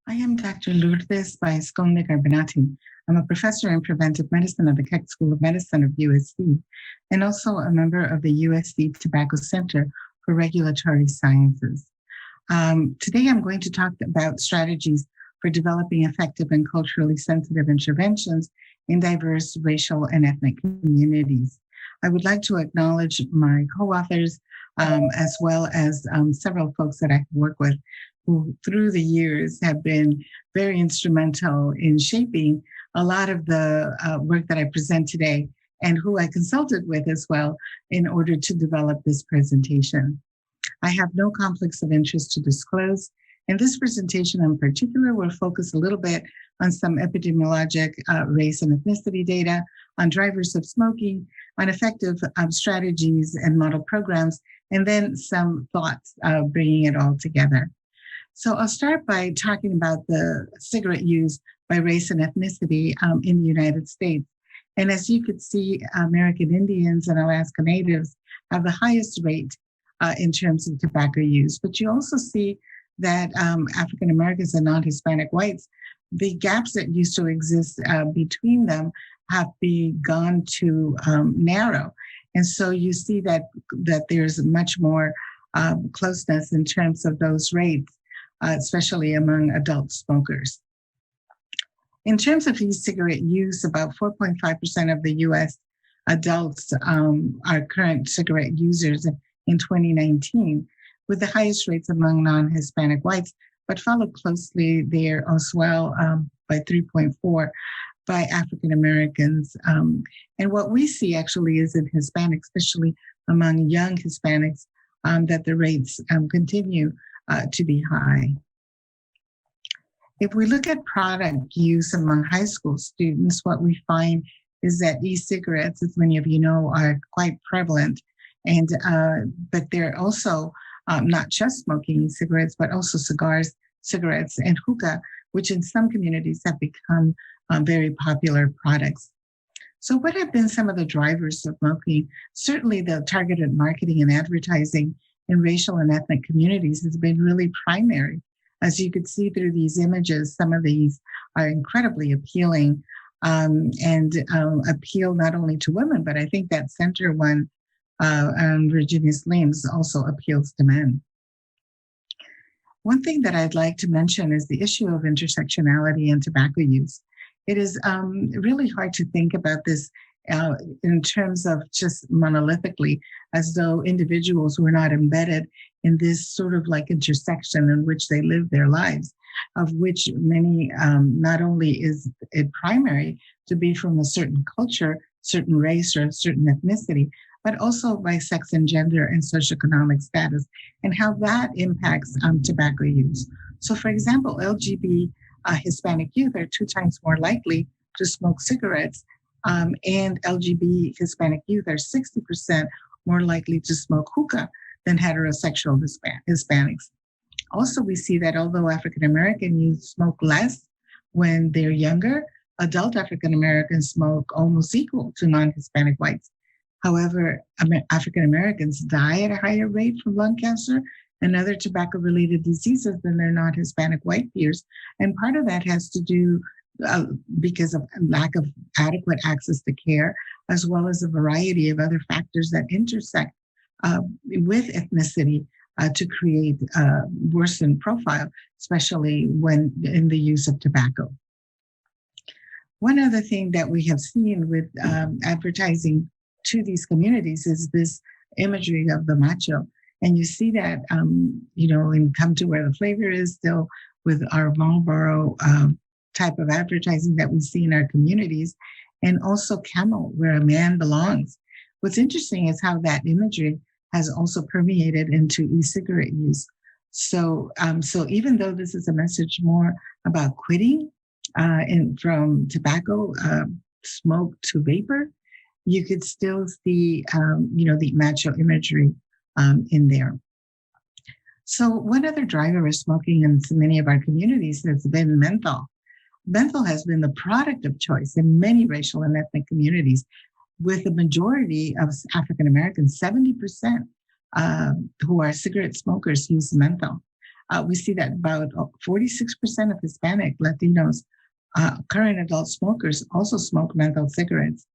I am Dr. Lourdes Baez-Conde Carbonati. I'm a professor in preventive medicine at the Keck School of Medicine of USC, and also a member of the USC Tobacco Center for Regulatory Sciences. Today, I'm going to talk about strategies for developing effective and culturally sensitive interventions in diverse racial and ethnic communities. I would like to acknowledge my co-authors, as well as several folks that I work with who through the years have been very instrumental in shaping a lot of the work that I present today, and who I consulted with as well in order to develop this presentation. I have no conflicts of interest to disclose, and this presentation in particular will focus a little bit on some epidemiologic race and ethnicity data, on drivers of smoking, on effective strategies and model programs, and then some thoughts bringing it all together. So I'll start by talking about the cigarette use by race and ethnicity in the United States. And as you could see, American Indians and Alaska Natives have the highest rate in terms of tobacco use. But you also see that African Americans and non-Hispanic whites, the gaps that used to exist between them have begun to narrow. And so you see that there's much more closeness in terms of those rates, especially among adult smokers. In terms of e-cigarette use, about 4.5% of the US adults are current cigarette users in 2019, with the highest rates among non-Hispanic whites, but followed closely there as well by 3.4 by African Americans. And what we see actually is in Hispanics, especially among young Hispanics, that the rates continue to be high. If we look at product use among high school students, what we find is that e-cigarettes, as many of you know, are quite prevalent. And but they're also not just smoking e-cigarettes, but also cigars, cigarettes, and hookah, which in some communities have become very popular products. So what have been some of the drivers of smoking? Certainly the targeted marketing and advertising in racial and ethnic communities has been really primary. As you could see through these images, some of these are incredibly appealing and appeal not only to women, but I think that center one on Virginia Slims also appeals to men. One thing that I'd like to mention is the issue of intersectionality in tobacco use. It is really hard to think about this in terms of just monolithically, as though individuals were not embedded in this sort of like intersection in which they live their lives, of which many, not only is it primary to be from a certain culture, certain race, or a certain ethnicity, but also by sex and gender and socioeconomic status, and how that impacts tobacco use. So for example, LGBT Hispanic youth are 2 times more likely to smoke cigarettes, and LGBT Hispanic youth are 60% more likely to smoke hookah than heterosexual Hispanics. Also, we see that although African American youth smoke less when they're younger, adult African Americans smoke almost equal to non-Hispanic whites. However, African Americans die at a higher rate from lung cancer and other tobacco-related diseases than their non-Hispanic white peers. And part of that has to do because of lack of adequate access to care, as well as a variety of other factors that intersect with ethnicity to create a worsened profile, especially when in the use of tobacco. One other thing that we have seen with advertising to these communities is this imagery of the macho. And you see that, in Come to Where the Flavor Is still with our Marlboro type of advertising that we see in our communities, and also Camel, Where a Man Belongs. What's interesting is how that imagery has also permeated into e-cigarette use. So even though this is a message more about quitting and from tobacco, smoke to vapor, you could still see, the macho imagery in there. So one other driver of smoking in so many of our communities has been menthol. Menthol has been the product of choice in many racial and ethnic communities, with the majority of African Americans, 70%, who are cigarette smokers use menthol. we see that about 46% of Hispanic Latinos, current adult smokers, also smoke menthol cigarettes.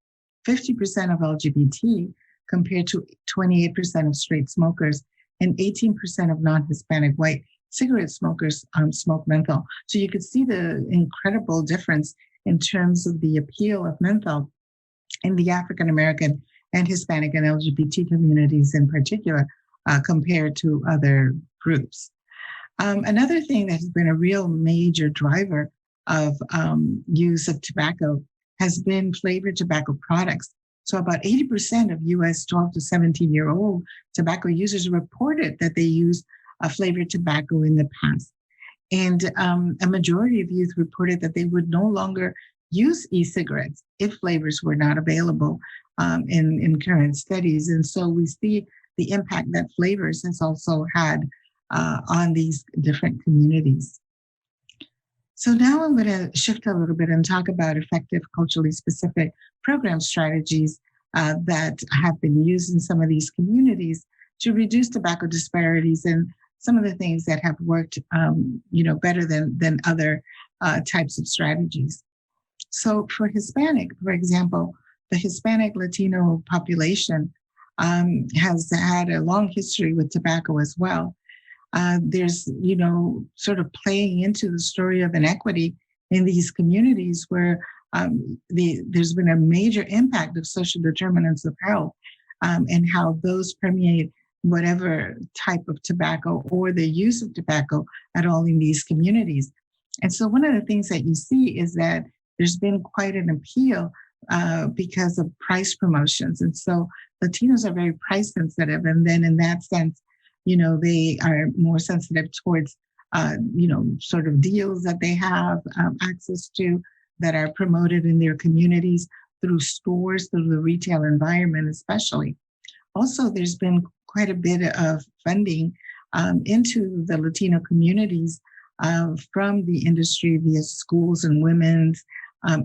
50% of LGBT, compared to 28% of straight smokers, and 18% of non-Hispanic white cigarette smokers smoke menthol. So you could see the incredible difference in terms of the appeal of menthol in the African American and Hispanic and LGBT communities in particular, compared to other groups. Another thing that has been a real major driver of use of tobacco has been flavored tobacco products. So about 80% of US 12 to 17-year-old tobacco users reported that they used flavored tobacco in the past. And a majority of youth reported that they would no longer use e-cigarettes if flavors were not available in current studies. And so we see the impact that flavors has also had on these different communities. So now I'm going to shift a little bit and talk about effective culturally specific program strategies that have been used in some of these communities to reduce tobacco disparities, and some of the things that have worked better than other types of strategies. So for Hispanic, for example, the Hispanic Latino population has had a long history with tobacco as well. There's, sort of playing into the story of inequity in these communities where there's been a major impact of social determinants of health and how those permeate whatever type of tobacco or the use of tobacco at all in these communities. And so one of the things that you see is that there's been quite an appeal because of price promotions. And so Latinos are very price sensitive. And then in that sense, they are more sensitive towards, sort of deals that they have access to that are promoted in their communities through stores, through the retail environment especially. Also, there's been quite a bit of funding into the Latino communities from the industry via schools and women's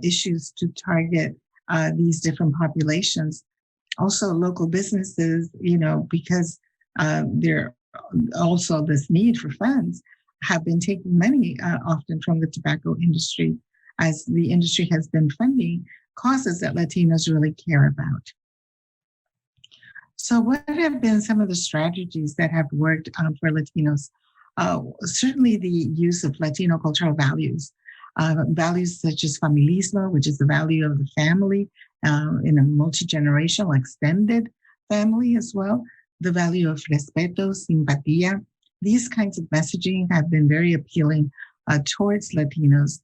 issues to target these different populations. Also, local businesses, because there also this need for funds, have been taking money often from the tobacco industry, as the industry has been funding causes that Latinos really care about. So what have been some of the strategies that have worked for Latinos? Certainly the use of Latino cultural values, values such as familismo, which is the value of the family in a multi-generational extended family as well, the value of respeto, simpatía. These kinds of messaging have been very appealing towards Latinos.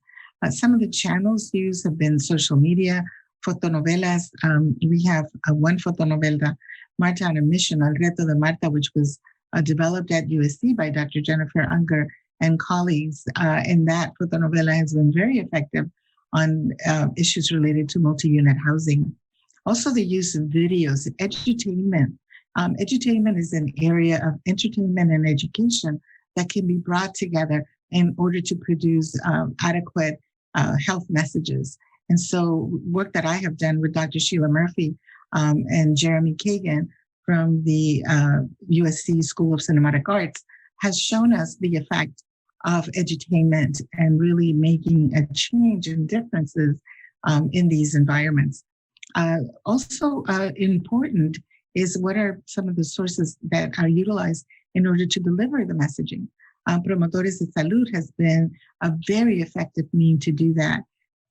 Some of the channels used have been social media, fotonovelas. We have one fotonovela, Marta on a Mission, El Reto de Marta, which was developed at USC by Dr. Jennifer Unger and colleagues. And that fotonovela has been very effective on issues related to multi-unit housing. Also the use of videos, edutainment. Edutainment is an area of entertainment and education that can be brought together in order to produce adequate health messages. And so work that I have done with Dr. Sheila Murphy and Jeremy Kagan from the USC School of Cinematic Arts has shown us the effect of edutainment and really making a change in differences in these environments. Also important is what are some of the sources that are utilized in order to deliver the messaging. Promotores de Salud has been a very effective means to do that.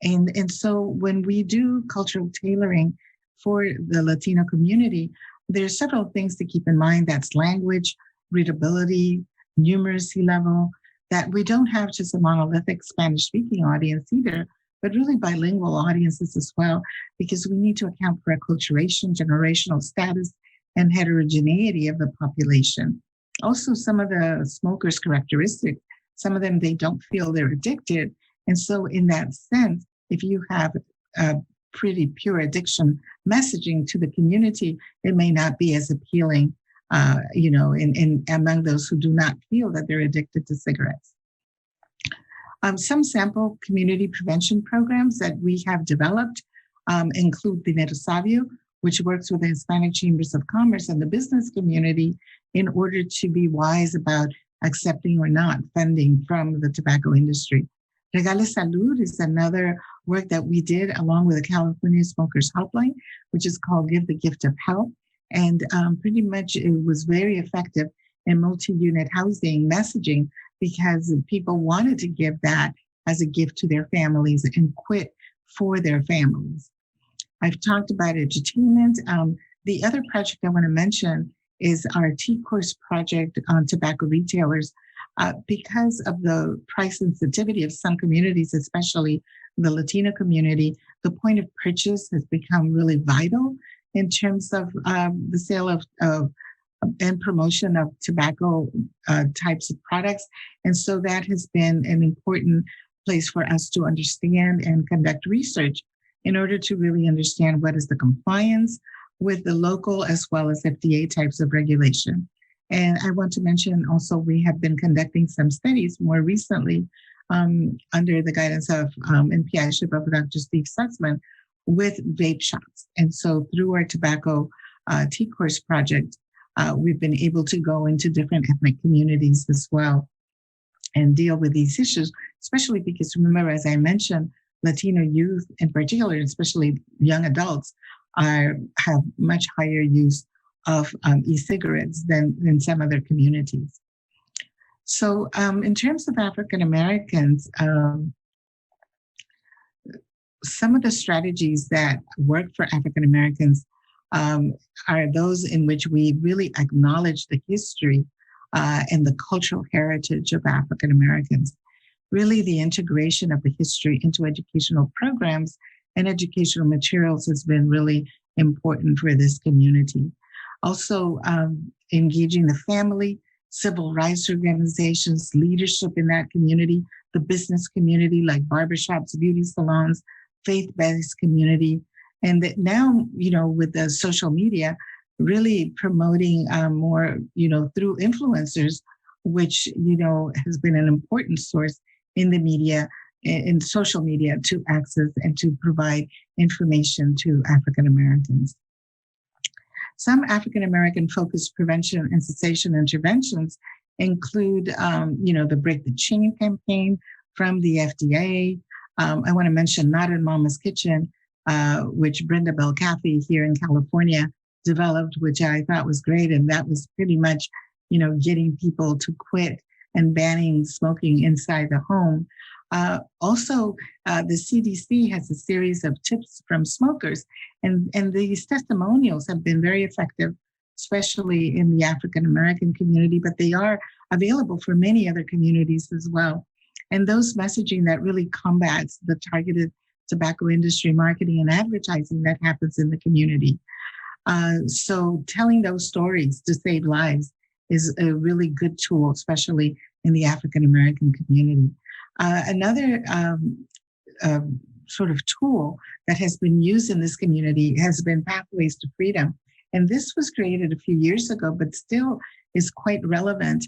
And so when we do cultural tailoring for the Latino community, there are several things to keep in mind. That's language, readability, numeracy level, that we don't have just a monolithic Spanish-speaking audience either, but really bilingual audiences as well, because we need to account for acculturation, generational status, and heterogeneity of the population. Also, some of the smokers' characteristics, some of them, they don't feel they're addicted. And so in that sense, if you have a pretty pure addiction messaging to the community, it may not be as appealing, in among those who do not feel that they're addicted to cigarettes. Some sample community prevention programs that we have developed include Dinero Sabio, which works with the Hispanic Chambers of Commerce and the business community in order to be wise about accepting or not funding from the tobacco industry. Regale Salud is another work that we did along with the California Smokers Helpline, which is called Give the Gift of Health. And pretty much it was very effective in multi-unit housing messaging because people wanted to give that as a gift to their families and quit for their families. I've talked about edutainment. The other project I want to mention is our T-Course project on tobacco retailers. Because of the price sensitivity of some communities, especially the Latino community, the point of purchase has become really vital in terms of the sale of and promotion of tobacco types of products. And so that has been an important place for us to understand and conduct research in order to really understand what is the compliance with the local as well as FDA types of regulation. And I want to mention also, we have been conducting some studies more recently under the guidance of NPI of Dr. Steve Sussman with vape shops. And so through our tobacco T-Course project, we've been able to go into different ethnic communities as well and deal with these issues, especially because remember, as I mentioned, Latino youth in particular, especially young adults, have much higher use of e-cigarettes than some other communities. So in terms of African Americans, some of the strategies that work for African Americans are those in which we really acknowledge the history and the cultural heritage of African Americans. Really, the integration of the history into educational programs and educational materials has been really important for this community. Also, engaging the family, civil rights organizations, leadership in that community, the business community like barbershops, beauty salons, faith-based community. And that now, with the social media, really promoting more, through influencers, which, has been an important source in the media, in social media, to access and to provide information to African Americans. Some African American focused prevention and cessation interventions include, the Break the Chain campaign from the FDA. I want to mention Not in Mama's Kitchen, which Brenda Belcaffey here in California developed, which I thought was great. And that was pretty much, getting people to quit and banning smoking inside the home. Also, the CDC has a series of tips from smokers, and these testimonials have been very effective, especially in the African American community, but they are available for many other communities as well. And those messaging that really combats the targeted tobacco industry marketing and advertising that happens in the community. So telling those stories to save lives is a really good tool, especially in the African American community. Another sort of tool that has been used in this community has been Pathways to Freedom. And this was created a few years ago, but still is quite relevant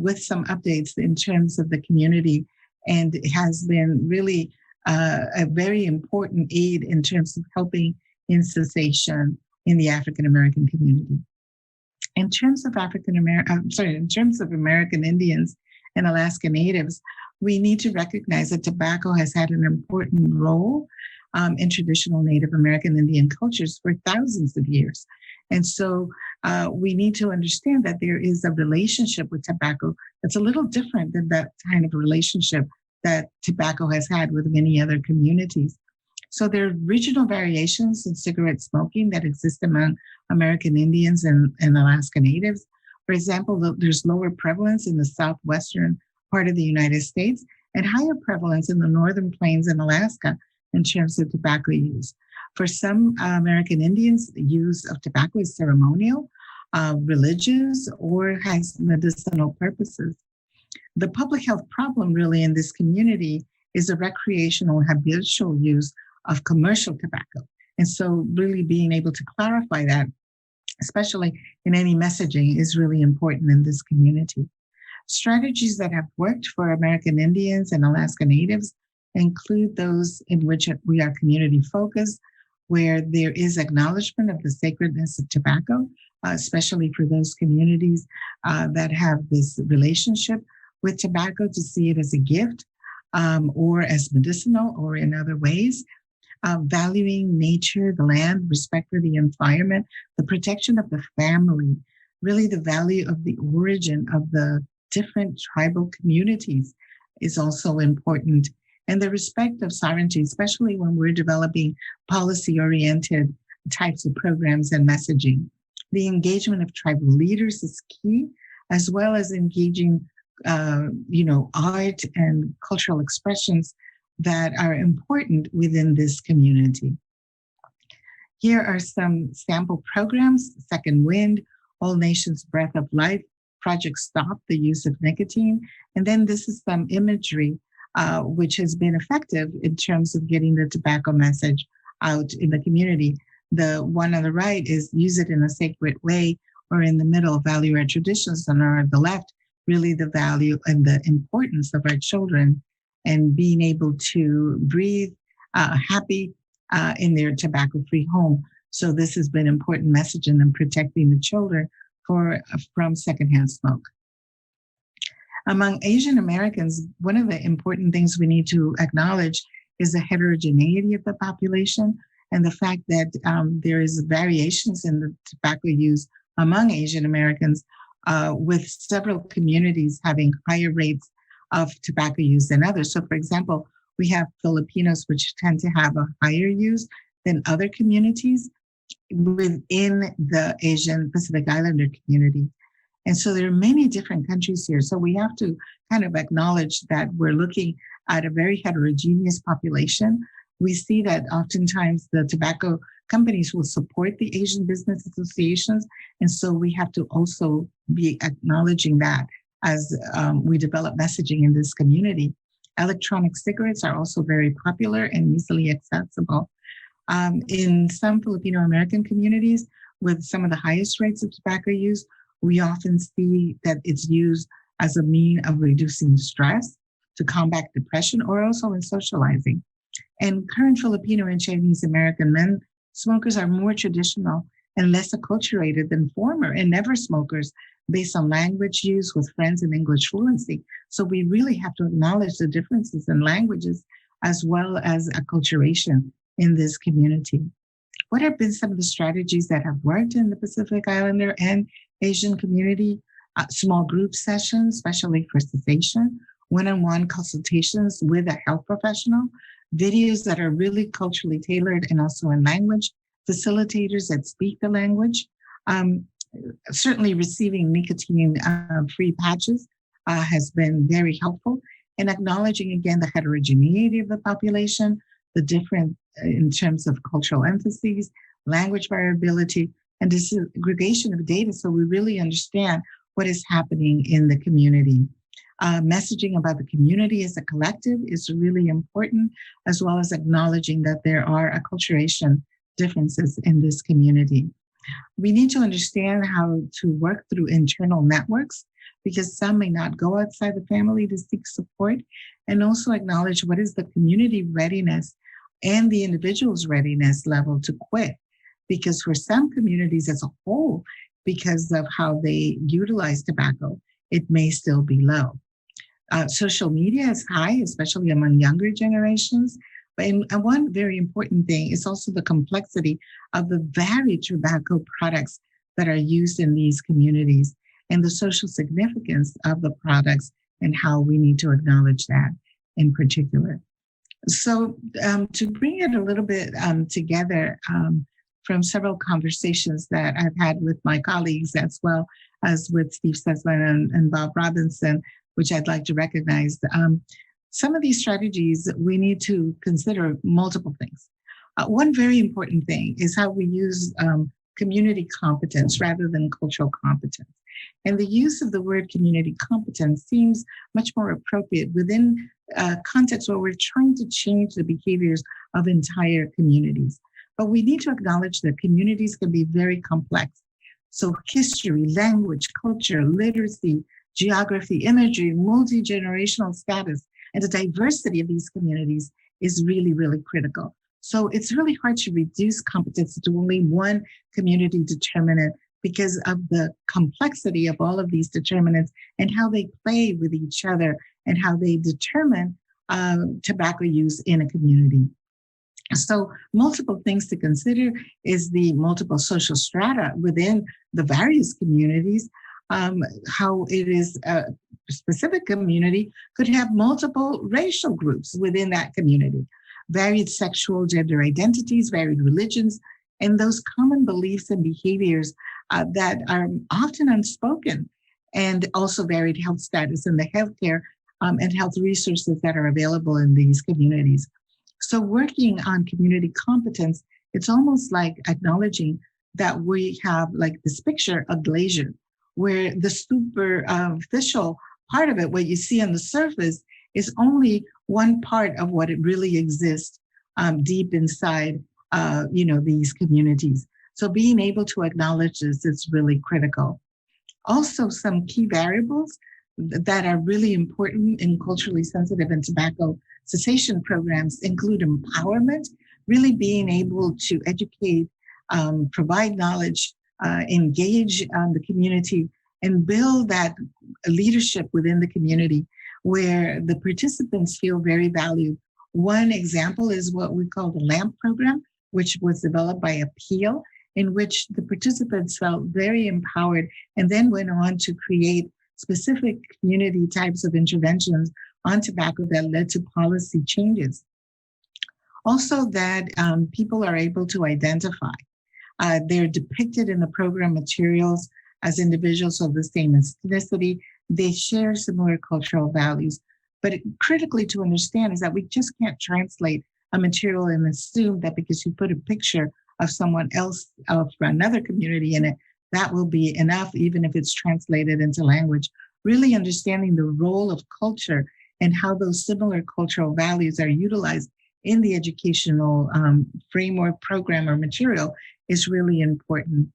with some updates in terms of the community. And it has been really a very important aid in terms of helping in cessation in the African American community. In terms of American Indians and Alaska Natives, we need to recognize that tobacco has had an important role in traditional Native American Indian cultures for thousands of years. And so we need to understand that there is a relationship with tobacco that's a little different than that kind of relationship that tobacco has had with many other communities. So there are regional variations in cigarette smoking that exist among American Indians and Alaska Natives. For example, there's lower prevalence in the southwestern part of the United States and higher prevalence in the northern plains in Alaska in terms of tobacco use. For some American Indians, the use of tobacco is ceremonial, religious, or has medicinal purposes. The public health problem really in this community is the recreational habitual use of commercial tobacco. And so really being able to clarify that, especially in any messaging, is really important in this community. Strategies that have worked for American Indians and Alaska Natives include those in which we are community focused, where there is acknowledgement of the sacredness of tobacco, especially for those communities that have this relationship with tobacco, to see it as a gift or as medicinal or in other ways. Valuing nature, the land, respect for the environment, the protection of the family, really the value of the origin of the different tribal communities is also important. And the respect of sovereignty, especially when we're developing policy-oriented types of programs and messaging. The engagement of tribal leaders is key, as well as engaging, art and cultural expressions that are important within this community. Here are some sample programs: Second Wind, All Nations Breath of Life, Project Stop the Use of Nicotine. And then this is some imagery which has been effective in terms of getting the tobacco message out in the community. The one on the right is use it in a sacred way, or in the middle, value our traditions, and on the left, really the value and the importance of our children and being able to breathe happy in their tobacco-free home. So this has been important messaging and protecting the children from secondhand smoke. Among Asian Americans, one of the important things we need to acknowledge is the heterogeneity of the population and the fact that there is variations in the tobacco use among Asian Americans, with several communities having higher rates of tobacco use than others. So for example, we have Filipinos which tend to have a higher use than other communities within the Asian Pacific Islander community. And so there are many different countries here. So we have to kind of acknowledge that we're looking at a very heterogeneous population. We see that oftentimes the tobacco companies will support the Asian business associations. And so we have to also be acknowledging that as we develop messaging in this community. Electronic cigarettes are also very popular and easily accessible. In some Filipino American communities with some of the highest rates of tobacco use, we often see that it's used as a mean of reducing stress, to combat depression, or also in socializing. And current Filipino and Chinese American men smokers are more traditional and less acculturated than former and never smokers based on language use with friends and English fluency. So we really have to acknowledge the differences in languages as well as acculturation in this community. What have been some of the strategies that have worked in the Pacific Islander and Asian community? Small group sessions, especially for cessation, one-on-one consultations with a health professional, videos that are really culturally tailored and also in language, facilitators that speak the language. Certainly receiving nicotine-free patches has been very helpful, and acknowledging again the heterogeneity of the population, the different in terms of cultural emphases, language variability, and disaggregation of data so we really understand what is happening in the community. Messaging about the community as a collective is really important, as well as acknowledging that there are acculturation differences in this community. We need to understand how to work through internal networks, because some may not go outside the family to seek support, and also acknowledge what is the community readiness and the individual's readiness level to quit. Because for some communities as a whole, because of how they utilize tobacco, it may still be low. Social media is high, especially among younger generations. And one very important thing is also the complexity of the varied tobacco products that are used in these communities and the social significance of the products and how we need to acknowledge that in particular. So to bring it a little bit together from several conversations that I've had with my colleagues as well as with Steve Sussman and Bob Robinson, which I'd like to recognize, some of these strategies, we need to consider multiple things. One very important thing is how we use community competence rather than cultural competence. And the use of the word community competence seems much more appropriate within a context where we're trying to change the behaviors of entire communities. But we need to acknowledge that communities can be very complex. So history, language, culture, literacy, geography, imagery, multi-generational status, and the diversity of these communities is really, really critical. So it's really hard to reduce competence to only one community determinant because of the complexity of all of these determinants and how they play with each other and how they determine tobacco use in a community. So multiple things to consider is the multiple social strata within the various communities, how it is a specific community could have multiple racial groups within that community, varied sexual gender identities, varied religions, and those common beliefs and behaviors that are often unspoken, and also varied health status and the healthcare and health resources that are available in these communities. So working on community competence, it's almost like acknowledging that we have like this picture of glacier, where the superficial part of it, what you see on the surface, is only one part of what it really exists deep inside, these communities. So being able to acknowledge this is really critical. Also, some key variables that are really important in culturally sensitive and tobacco cessation programs include empowerment, really being able to educate, provide knowledge, engage the community, and build that leadership within the community where the participants feel very valued. One example is what we call the LAMP program, which was developed by Appeal, in which the participants felt very empowered and then went on to create specific community types of interventions on tobacco that led to policy changes. Also that people are able to identify. They're depicted in the program materials as individuals of the same ethnicity. They share similar cultural values. But critically to understand is that we just can't translate a material and assume that because you put a picture of someone else of another community in it, that will be enough, even if it's translated into language. Really understanding the role of culture and how those similar cultural values are utilized in the educational framework, program, or material is really important.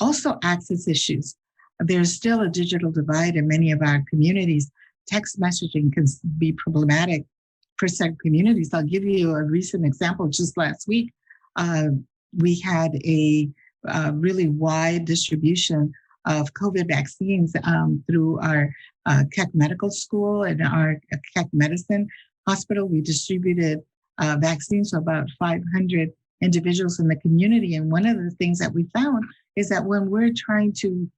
Also, access issues. There's still a digital divide in many of our communities. Text messaging can be problematic for certain communities. I'll give you a recent example. Just last week, we had a really wide distribution of COVID vaccines through our Keck Medical School and our Keck Medicine Hospital. We distributed vaccines to about 500 individuals in the community. And one of the things that we found is that when we're trying to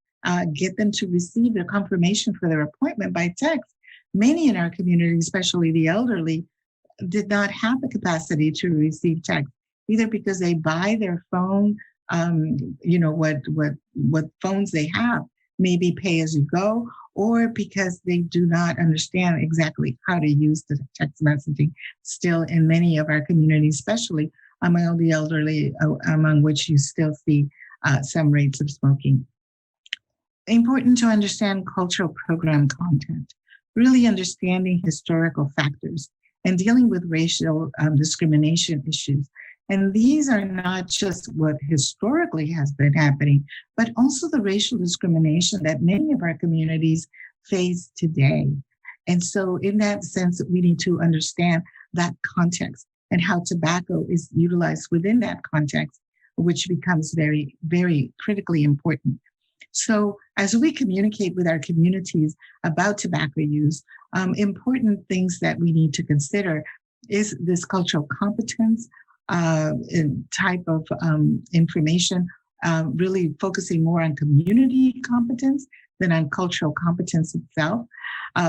get them to receive their confirmation for their appointment by text, many in our community, especially the elderly, did not have the capacity to receive text, either because they buy their phone, what phones they have, maybe pay as you go, or because they do not understand exactly how to use the text messaging still in many of our communities, especially among the elderly, among which you still see some rates of smoking. Important to understand cultural program content, really understanding historical factors and dealing with racial discrimination issues. And these are not just what historically has been happening, but also the racial discrimination that many of our communities face today. And so in that sense, we need to understand that context and how tobacco is utilized within that context, which becomes very, very critically important. So as we communicate with our communities about tobacco use, important things that we need to consider is this cultural competence, type of information, really focusing more on community competence than on cultural competence itself,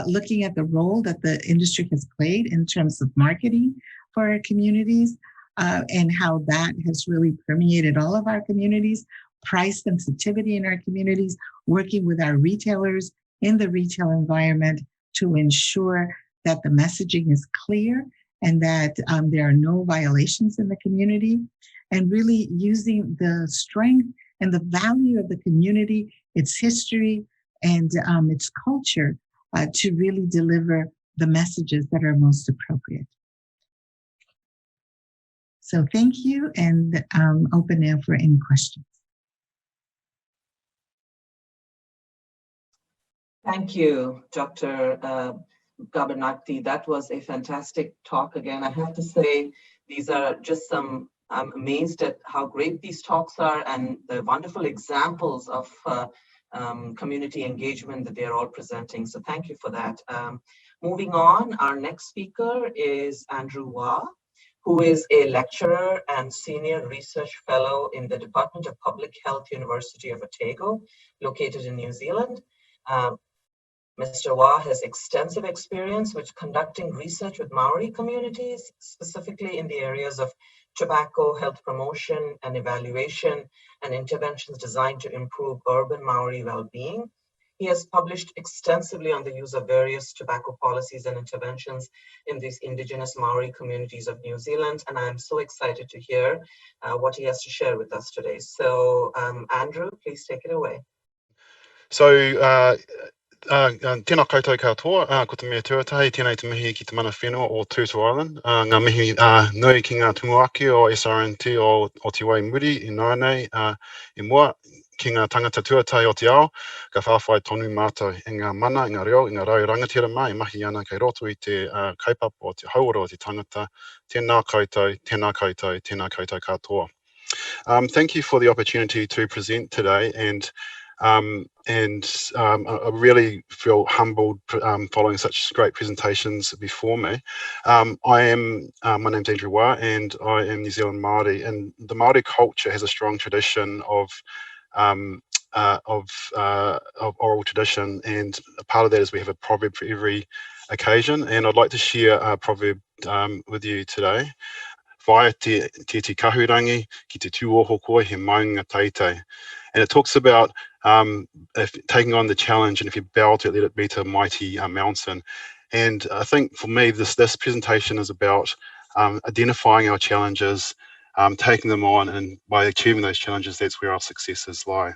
looking at the role that the industry has played in terms of marketing for our communities, and how that has really permeated all of our communities, price sensitivity in our communities, working with our retailers in the retail environment to ensure that the messaging is clear and that there are no violations in the community, and really using the strength and the value of the community, its history, and its culture to really deliver the messages that are most appropriate. So thank you, and open now for any questions. Thank you, Dr. Gabernati. That was a fantastic talk again. I have to say These are just some, I'm amazed at how great these talks are and the wonderful examples of community engagement that they're all presenting. So thank you for that. Moving on, our next speaker is Andrew Waugh, who is a lecturer and senior research fellow in the Department of Public Health, University of Otago, located in New Zealand. Mr. Waugh has extensive experience with conducting research with Maori communities, specifically in the areas of tobacco, health promotion and evaluation, and interventions designed to improve urban Maori well-being. He has published extensively on the use of various tobacco policies and interventions in these Indigenous Maori communities of New Zealand, and I'm so excited to hear what he has to share with us today. So, Andrew, please take it away. So, tēnā koutou katoa, ko te mea tuatahi, tēnei te mihi ki te mana whenua o Tutu Island. Ngā mihi nui ki ngā tumuaki o SRNT o Te Wai Muri, I noa nei, I mua, ki ngā tangata tuatahi o te ao, ka whawhai tonu mātou, I ngā mana, I ngā reo, I ngā rau rangatira mai, mahi ana kei roto I te kaupapa o te hauora o te tangata, tēnā koutou, tēnā koutou, tēnā koutou katoa. Thank you for the opportunity to present today, and I really feel humbled following such great presentations before me. My name's Andrew Waugh, and I am New Zealand Māori, and the Māori culture has a strong tradition of oral tradition, and a part of that is we have a proverb for every occasion, and I'd like to share a proverb with you today. Whae te kahurangi ki te tūoho koe he maunga teitei. And it talks about taking on the challenge, and if you bow to it, let it be to a mighty mountain. And I think for me, this presentation is about identifying our challenges, taking them on, and by achieving those challenges, that's where our successes lie.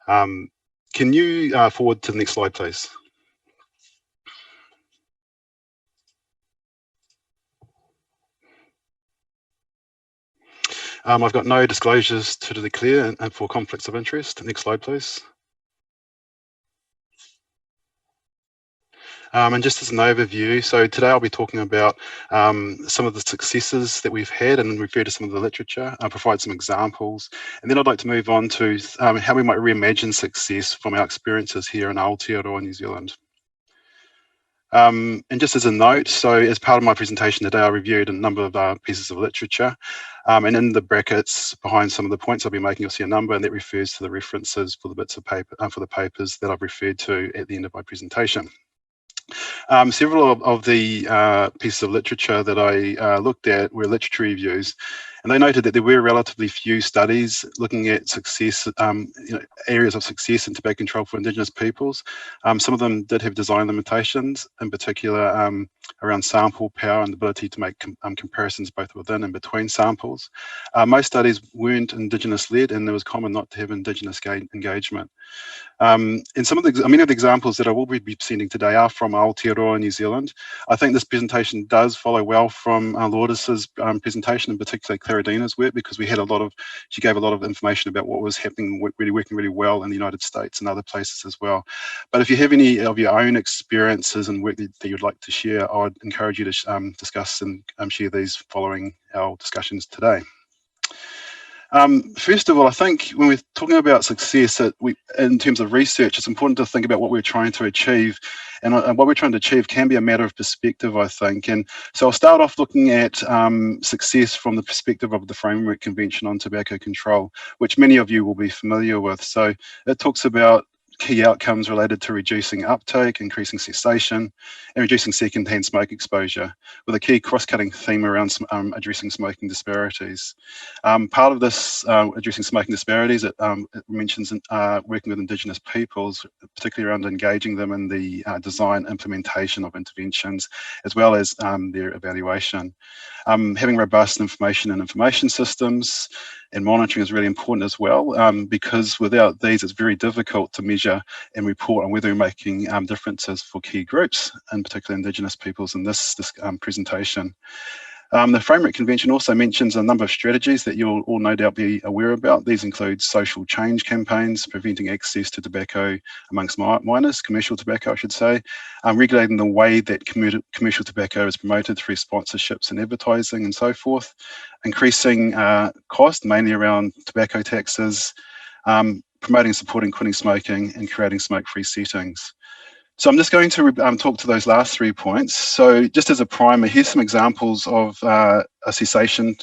Can you forward to the next slide, please? I've got no disclosures to declare and for conflicts of interest. Next slide, please. And just as an overview, so today I'll be talking about some of the successes that we've had and refer to some of the literature, provide some examples, and then I'd like to move on to how we might reimagine success from our experiences here in Aotearoa, New Zealand. And just as a note, so as part of my presentation today, I reviewed a number of pieces of literature, and in the brackets behind some of the points I'll be making, you'll see a number, and that refers to the references for the bits of paper, for the papers that I've referred to at the end of my presentation. Several of the pieces of literature that I looked at were literature reviews, and they noted that there were relatively few studies looking at success, areas of success in tobacco control for Indigenous peoples. Some of them did have design limitations, in particular around sample power and the ability to make comparisons both within and between samples. Most studies weren't Indigenous-led, and it was common not to have Indigenous engagement. And many of the examples that I will be presenting today are from Aotearoa, New Zealand. I think this presentation does follow well from Lourdes's presentation, in particular Claridina's work, because she gave a lot of information about what was happening, working really well in the United States and other places as well. But if you have any of your own experiences and work that you'd like to share, I'd encourage you to discuss and share these following our discussions today. First of all, I think when we're talking about success in terms of research, it's important to think about what we're trying to achieve. And what we're trying to achieve can be a matter of perspective, I think. And so I'll start off looking at success from the perspective of the Framework Convention on Tobacco Control, which many of you will be familiar with. So it talks about key outcomes related to reducing uptake, increasing cessation, and reducing secondhand smoke exposure, with a key cross-cutting theme around addressing smoking disparities. Part of this addressing smoking disparities, it mentions working with Indigenous peoples, particularly around engaging them in the design implementation of interventions, as well as their evaluation. Having robust information systems and monitoring is really important as well, because without these, it's very difficult to measure and report on whether we're making differences for key groups, in particular Indigenous peoples in this presentation. The Framework Convention also mentions a number of strategies that you'll all no doubt be aware about. These include social change campaigns, preventing access to tobacco amongst minors, commercial tobacco I should say, regulating the way that commercial tobacco is promoted through sponsorships and advertising and so forth, increasing cost, mainly around tobacco taxes, promoting and supporting quitting smoking, and creating smoke-free settings. So I'm just going to talk to those last 3 points. So just as a primer, here's some examples of cessation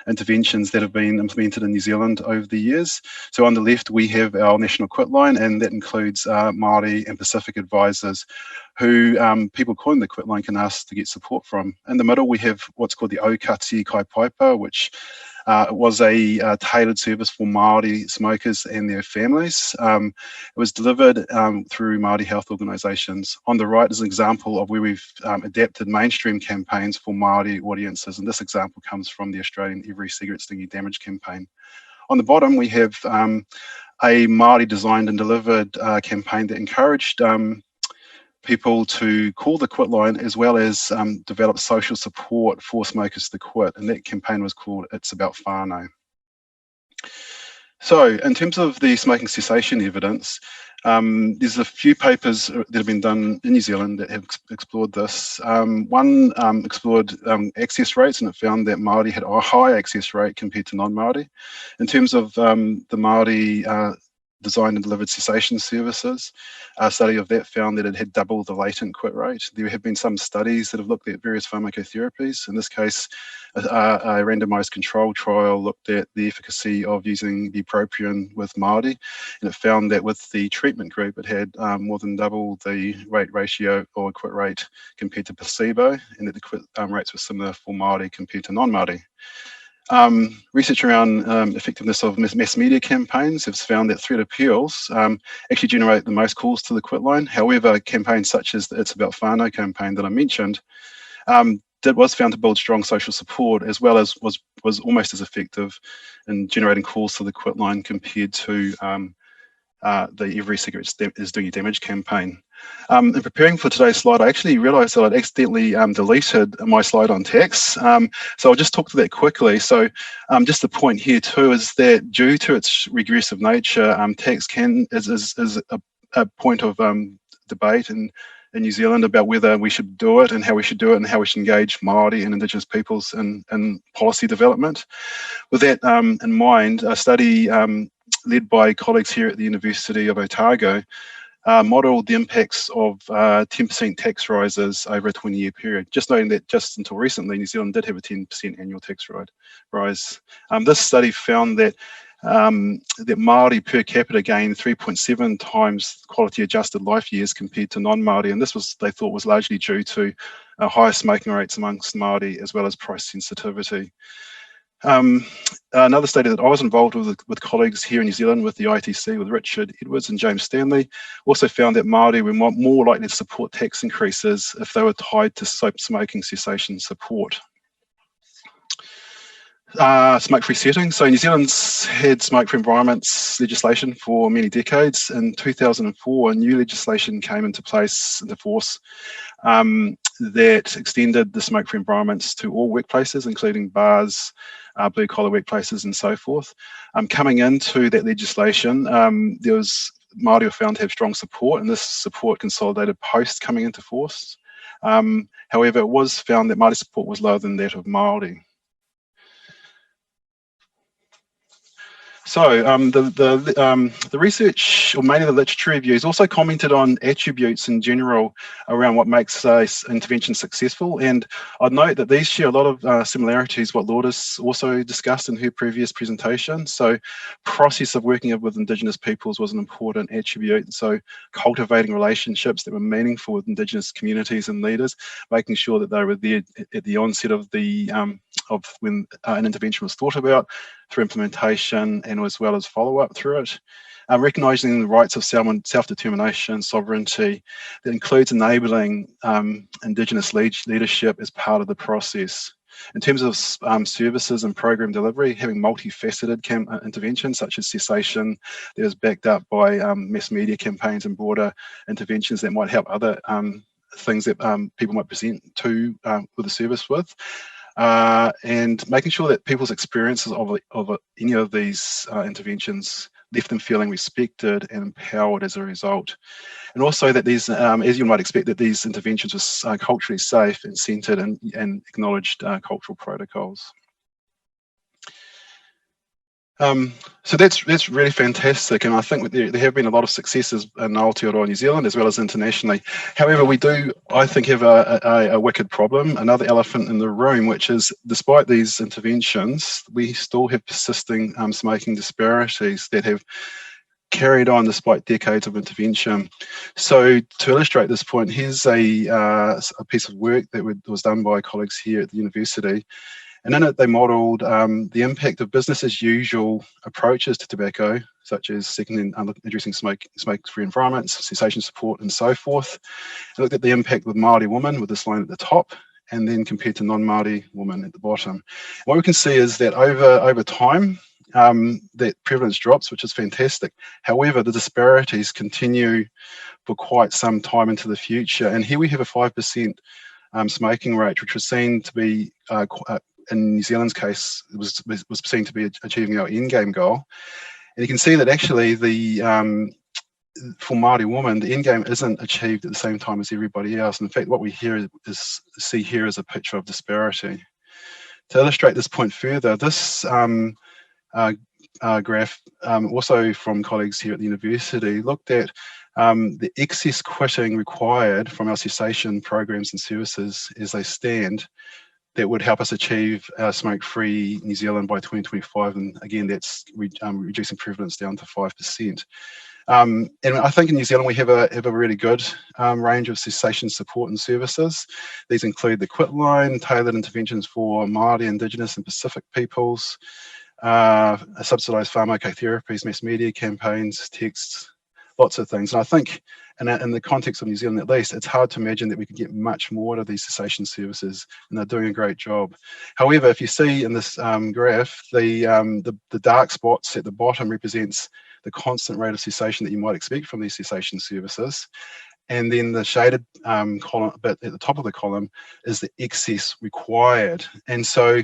interventions that have been implemented in New Zealand over the years. So on the left, we have our national quit line, and that includes Māori and Pacific advisors who people calling the quit line can ask to get support from. In the middle, we have what's called the Aukati Kaipaipa, which was a tailored service for Māori smokers and their families. It was delivered through Māori health organisations. On the right is an example of where we've adapted mainstream campaigns for Māori audiences, and this example comes from the Australian Every Cigarette Stingy Damage campaign. On the bottom, we have a Māori designed and delivered campaign that encouraged people to call the quit line, as well as develop social support for smokers to quit, and that campaign was called It's About Whānau. So in terms of the smoking cessation evidence, there's a few papers that have been done in New Zealand that have explored this. One explored access rates, and it found that Māori had a high access rate compared to non-Māori. In terms of the Māori designed and delivered cessation services, a study of that found that it had double the latent quit rate. There have been some studies that have looked at various pharmacotherapies. In this case, a randomised control trial looked at the efficacy of using bupropion with Māori, and it found that with the treatment group, it had more than double the rate ratio or quit rate compared to placebo, and that the quit rates were similar for Māori compared to non-Māori. Research around effectiveness of mass media campaigns has found that threat appeals actually generate the most calls to the quit line. However, campaigns such as the It's About Whānau campaign that I mentioned was found to build strong social support, as well as was almost as effective in generating calls to the quit line compared to the Every Cigarette is Doing You Damage campaign. In preparing for today's slide, I actually realised that I'd accidentally deleted my slide on tax. So I'll just talk to that quickly. So just the point here too is that due to its regressive nature, tax is a point of debate in New Zealand about whether we should do it and how we should do it and how we should engage Māori and Indigenous peoples in policy development. With that in mind, a study led by colleagues here at the University of Otago modelled the impacts of 10% tax rises over a 20-year period. Just noting that just until recently, New Zealand did have a 10% annual tax rise. This study found that that Māori per capita gained 3.7 times quality adjusted life years compared to non-Māori, and this was, they thought, was largely due to higher smoking rates amongst Māori, as well as price sensitivity. Another study that I was involved with colleagues here in New Zealand with the ITC, with Richard Edwards and James Stanley, also found that Māori were more likely to support tax increases if they were tied to smoking cessation support. Smoke-free settings. So New Zealand's had smoke-free environments legislation for many decades. In 2004, new legislation came into force that extended the smoke-free environments to all workplaces, including bars, blue-collar workplaces, and so forth. Coming into that legislation, there was Māori were found to have strong support, and this support consolidated post coming into force. However, it was found that Māori support was lower than that of Māori. So the research, or mainly the literature reviews, also commented on attributes in general around what makes intervention successful. And I'd note that these share a lot of similarities what Lourdes also discussed in her previous presentation. So process of working with Indigenous peoples was an important attribute. So cultivating relationships that were meaningful with Indigenous communities and leaders, making sure that they were there at the onset of the of when an intervention was thought about, through implementation, and as well as follow-up through it. Recognising the rights of self-determination, sovereignty, that includes enabling Indigenous leadership as part of the process. In terms of services and program delivery, having multifaceted interventions such as cessation that is backed up by mass media campaigns and broader interventions that might help other things that people might present to with the service with. and making sure that people's experiences of any of these interventions left them feeling respected and empowered as a result. And also that these, as you might expect, that these interventions were culturally safe and centered and acknowledged cultural protocols. So that's really fantastic, and I think there have been a lot of successes in Aotearoa New Zealand as well as internationally. However, we do, I think, have a wicked problem, another elephant in the room, which is despite these interventions, we still have persisting smoking disparities that have carried on despite decades of intervention. So to illustrate this point, here's a piece of work that was done by colleagues here at the university. And in it, they modelled the impact of business as usual approaches to tobacco, such as seconding and addressing smoke-free environments, cessation support, and so forth. They looked at the impact with Māori women, with this line at the top, and then compared to non-Māori women at the bottom. And what we can see is that over time, that prevalence drops, which is fantastic. However, the disparities continue for quite some time into the future. And here we have a 5% smoking rate, which was seen to be in New Zealand's case, it was seen to be achieving our endgame goal. And you can see that actually for Māori women, the endgame isn't achieved at the same time as everybody else. In fact, what we see here is a picture of disparity. To illustrate this point further, this graph, also from colleagues here at the university, looked at the excess quitting required from our cessation programs and services as they stand that would help us achieve smoke-free New Zealand by 2025. And again, that's reducing prevalence down to 5%. And I think in New Zealand, we have a really good range of cessation support and services. These include the Quit Line, tailored interventions for Māori, Indigenous and Pacific peoples, subsidised pharmacotherapies, mass media campaigns, texts, lots of things. And I think in the context of New Zealand at least, it's hard to imagine that we could get much more out of these cessation services, and they're doing a great job. However, if you see in this graph, the dark spots at the bottom represents the constant rate of cessation that you might expect from these cessation services. And then the shaded column bit at the top of the column is the excess required. And so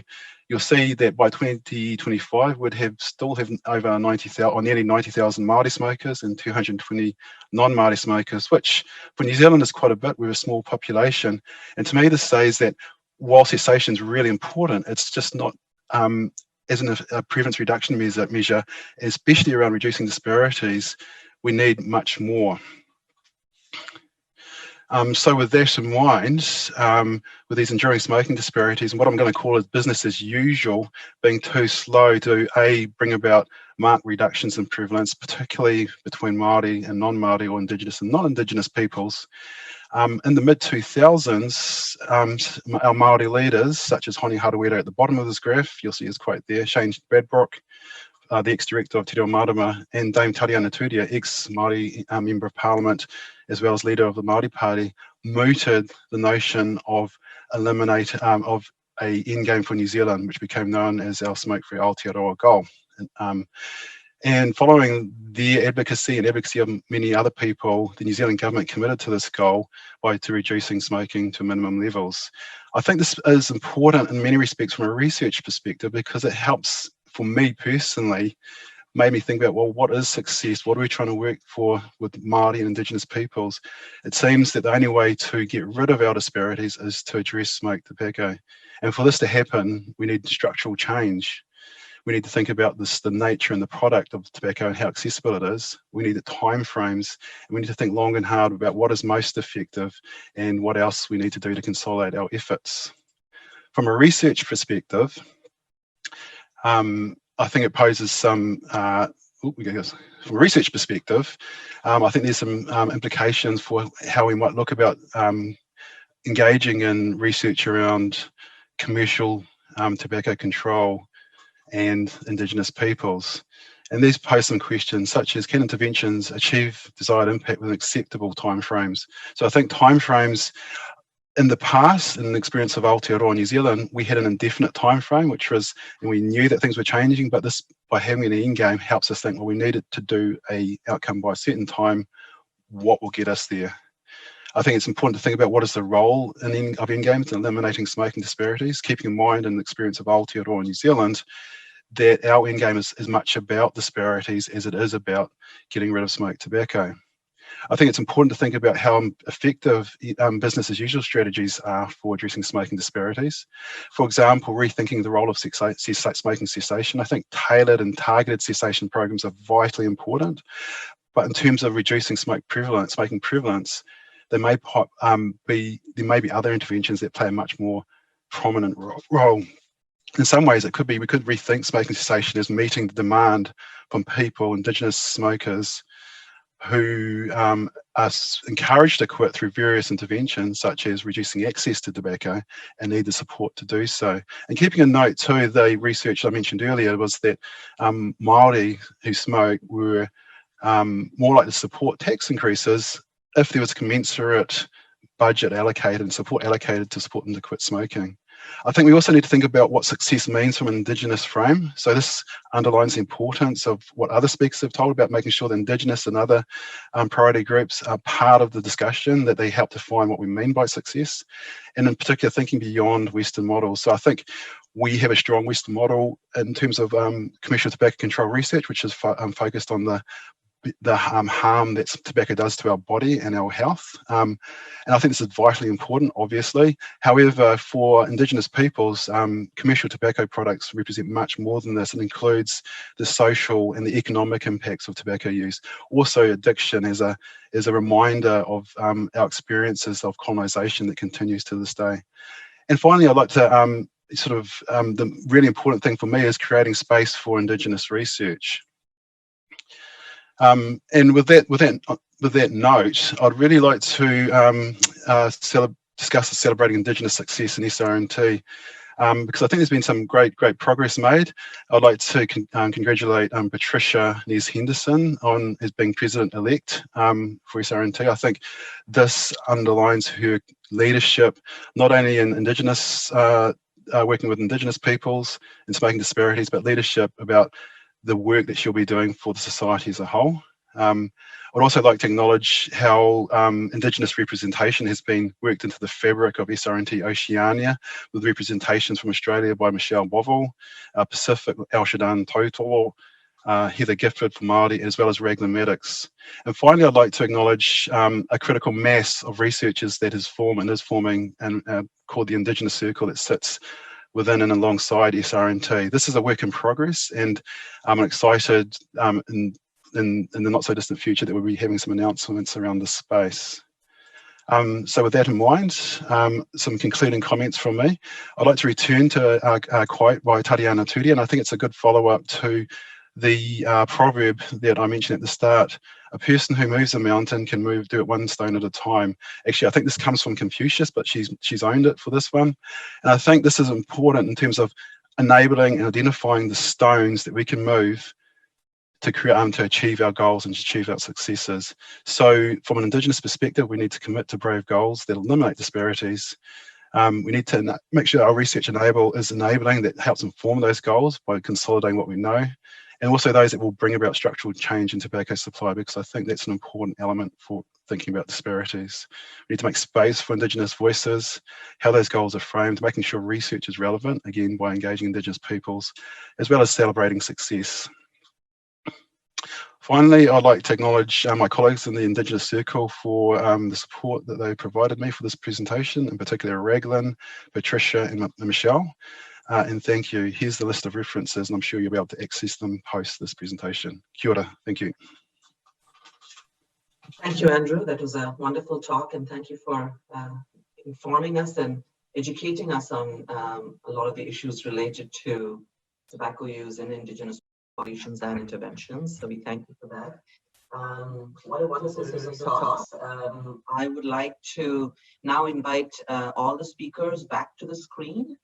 you'll see that by 2025, we'd still have over 90,000 or nearly 90,000 Māori smokers and 220 non-Māori smokers, which for New Zealand is quite a bit. We're a small population. And to me, this says that while cessation is really important, it's just not as a prevalence reduction measure, especially around reducing disparities, we need much more. So with that in mind, with these enduring smoking disparities, and what I'm going to call it business as usual, being too slow to bring about marked reductions in prevalence, particularly between Māori and non-Māori or Indigenous and non-Indigenous peoples. In the mid-2000s, our Māori leaders, such as Honi Harawira at the bottom of this graph, you'll see his quote there, Shane Bradbrook, the ex-director of Te Reo Marama, and Dame Tariana Turia, ex-Māori Member of Parliament, as well as leader of the Māori Party, mooted the notion of of a endgame for New Zealand, which became known as our smoke-free Aotearoa goal. And following their advocacy and advocacy of many other people, the New Zealand government committed to this goal to reducing smoking to minimum levels. I think this is important in many respects from a research perspective, because it helps, for me personally, made me think about, well, what is success? What are we trying to work for with Māori and Indigenous peoples? It seems that the only way to get rid of our disparities is to address smoked tobacco. And for this to happen, we need structural change. We need to think about the nature and the product of tobacco and how accessible it is. We need the timeframes, and we need to think long and hard about what is most effective and what else we need to do to consolidate our efforts. From a research perspective, I think it poses some, from a research perspective, I think there's some implications for how we might look about engaging in research around commercial tobacco control and Indigenous peoples. And these pose some questions such as, can interventions achieve desired impact with acceptable timeframes? So I think timeframes, in the past, in the experience of Aotearoa New Zealand, we had an indefinite time frame, which was, and we knew that things were changing, but this, by having an end game, helps us think, well, we needed to do a outcome by a certain time, what will get us there? I think it's important to think about what is the role of endgames in eliminating smoking disparities, keeping in mind in the experience of Aotearoa New Zealand that our endgame is as much about disparities as it is about getting rid of smoked tobacco. I think it's important to think about how effective business as usual strategies are for addressing smoking disparities. For example, rethinking the role of smoking cessation. I think tailored and targeted cessation programs are vitally important, but in terms of reducing smoking prevalence, there may be other interventions that play a much more prominent role. In some ways, it could be we could rethink smoking cessation as meeting the demand from people, Indigenous smokers, who are encouraged to quit through various interventions, such as reducing access to tobacco and need the support to do so. And keeping a note too, the research I mentioned earlier was that Māori who smoke were more likely to support tax increases if there was commensurate budget allocated and support allocated to support them to quit smoking. I think we also need to think about what success means from an Indigenous frame. So this underlines the importance of what other speakers have told about making sure that Indigenous and other priority groups are part of the discussion, that they help define what we mean by success, and in particular thinking beyond Western models. So I think we have a strong Western model in terms of commercial tobacco control research, which is focused on the harm that tobacco does to our body and our health. And I think this is vitally important, obviously. However, for Indigenous peoples, commercial tobacco products represent much more than this. It includes the social and the economic impacts of tobacco use. Also, addiction as a reminder of our experiences of colonisation that continues to this day. And finally, I'd like to the really important thing for me is creating space for Indigenous research. And with that note, I'd really like to discuss the Celebrating Indigenous Success in SRNT, because I think there's been some great progress made. I'd like to congratulate Patricia Nez Henderson on as being president-elect for SRNT. I think this underlines her leadership, not only in Indigenous, working with Indigenous peoples and smoking disparities, but leadership about the work that she'll be doing for the society as a whole. I'd also like to acknowledge how Indigenous representation has been worked into the fabric of SRNT Oceania, with representations from Australia by Michelle Bovill, Pacific El Shadan Tautolo, Heather Gifford for Māori, as well as Raglan Maddox. And finally, I'd like to acknowledge a critical mass of researchers that is forming and called the Indigenous Circle, that sits within and alongside SRNT. This is a work in progress, and I'm excited in the not so distant future that we'll be having some announcements around this space. So with that in mind, some concluding comments from me. I'd like to return to a quote by Tariana Turi, and I think it's a good follow-up to the proverb that I mentioned at the start. A person who moves a mountain can do it one stone at a time. Actually, I think this comes from Confucius, but she's owned it for this one. And I think this is important in terms of enabling and identifying the stones that we can move to achieve our goals and to achieve our successes. So from an Indigenous perspective, we need to commit to brave goals that eliminate disparities. We need to make sure our research is enabling, that helps inform those goals by consolidating what we know, and also those that will bring about structural change in tobacco supply, because I think that's an important element for thinking about disparities. We need to make space for Indigenous voices, how those goals are framed, making sure research is relevant, again, by engaging Indigenous peoples, as well as celebrating success. Finally, I'd like to acknowledge my colleagues in the Indigenous Circle for the support that they provided me for this presentation, in particular Raglan, Patricia and Michelle. And thank you. Here's the list of references, and I'm sure you'll be able to access them post this presentation. Kia ora. Thank you. Thank you, Andrew. That was a wonderful talk, and thank you for informing us and educating us on a lot of the issues related to tobacco use in Indigenous populations and interventions. So we thank you for that. What a wonderful talk. I would like to now invite all the speakers back to the screen,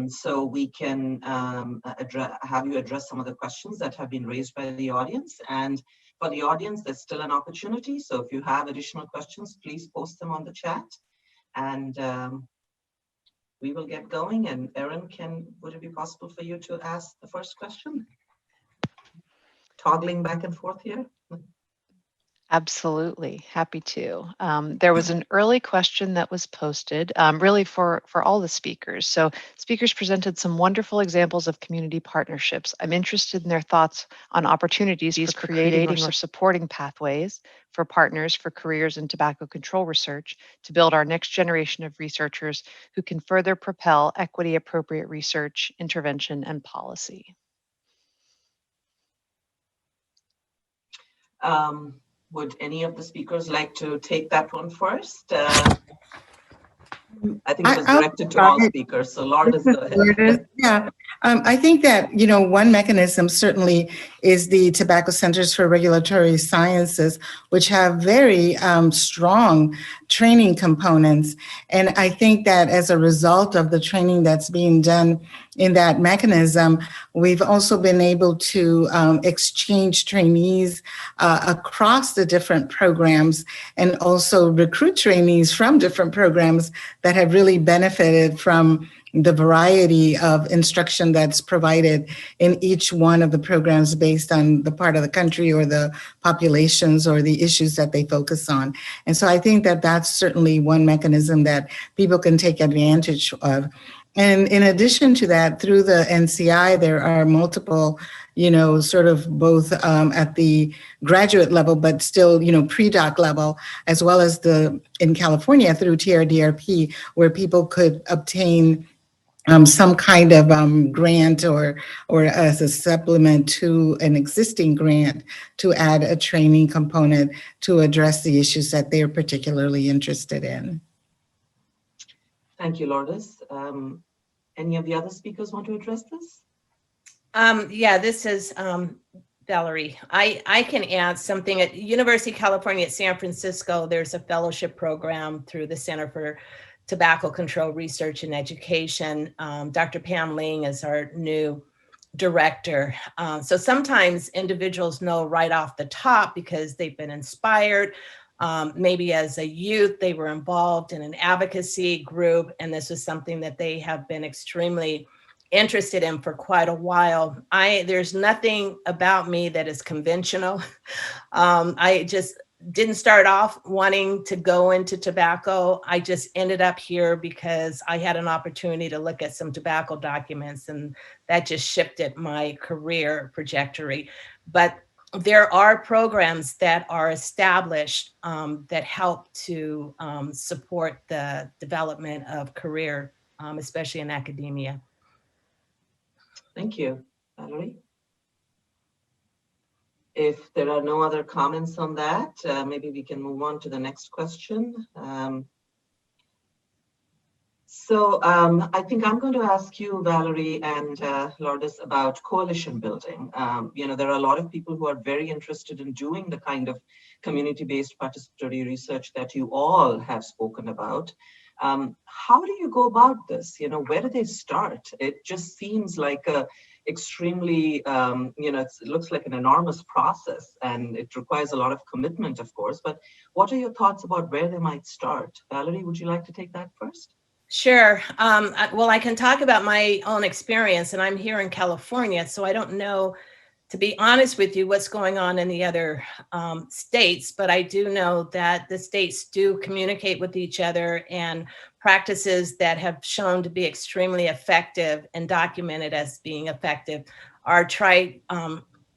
so we can have you address some of the questions that have been raised by the audience. And for the audience, there's still an opportunity. So if you have additional questions, please post them on the chat, and we will get going. And Erin, would it be possible for you to ask the first question? Toggling back and forth here. Absolutely, happy to. There was an early question that was posted, really for all the speakers. So speakers presented some wonderful examples of community partnerships. I'm interested in their thoughts on opportunities for creating or supporting pathways for partners for careers in tobacco control research to build our next generation of researchers who can further propel equity-appropriate research, intervention, and policy. Would any of the speakers like to take that one first? I think it was directed to all speakers, so Lourdes, go ahead. Yeah, I think that, one mechanism certainly is the Tobacco Centers for Regulatory Sciences, which have very strong training components. And I think that as a result of the training that's being done in that mechanism, we've also been able to exchange trainees across the different programs and also recruit trainees from different programs that have really benefited from the variety of instruction that's provided in each one of the programs based on the part of the country or the populations or the issues that they focus on. And so I think that that's certainly one mechanism that people can take advantage of. And in addition to that, through the NCI, there are multiple, sort of both at the graduate level, but still, pre-doc level, as well as in California through TRDRP, where people could obtain some kind of grant or as a supplement to an existing grant to add a training component to address the issues that they're particularly interested in. Thank you, Lourdes. Any of the other speakers want to address this? Yeah, this is Valerie. I can add something. At University of California at San Francisco, there's a fellowship program through the Center for Tobacco Control Research and Education. Dr. Pam Ling is our new director. So sometimes individuals know right off the top because they've been inspired. Maybe as a youth, they were involved in an advocacy group, and this was something that they have been extremely interested in for quite a while. There's nothing about me that is conventional. I just didn't start off wanting to go into tobacco. I just ended up here because I had an opportunity to look at some tobacco documents, and that just shifted my career trajectory. But there are programs that are established that help to support the development of career, especially in academia. Thank you, Valerie. If there are no other comments on that, maybe we can move on to the next question. I think I'm going to ask you, Valerie and Lourdes, about coalition building. There are a lot of people who are very interested in doing the kind of community-based participatory research that you all have spoken about. How do you go about this? Where do they start? It just seems like a extremely, it looks like an enormous process, and it requires a lot of commitment, of course. But what are your thoughts about where they might start? Valerie, would you like to take that first? Sure. Well, I can talk about my own experience, and I'm here in California, so I don't know, to be honest with you, what's going on in the other states, but I do know that the states do communicate with each other, and practices that have shown to be extremely effective and documented as being effective are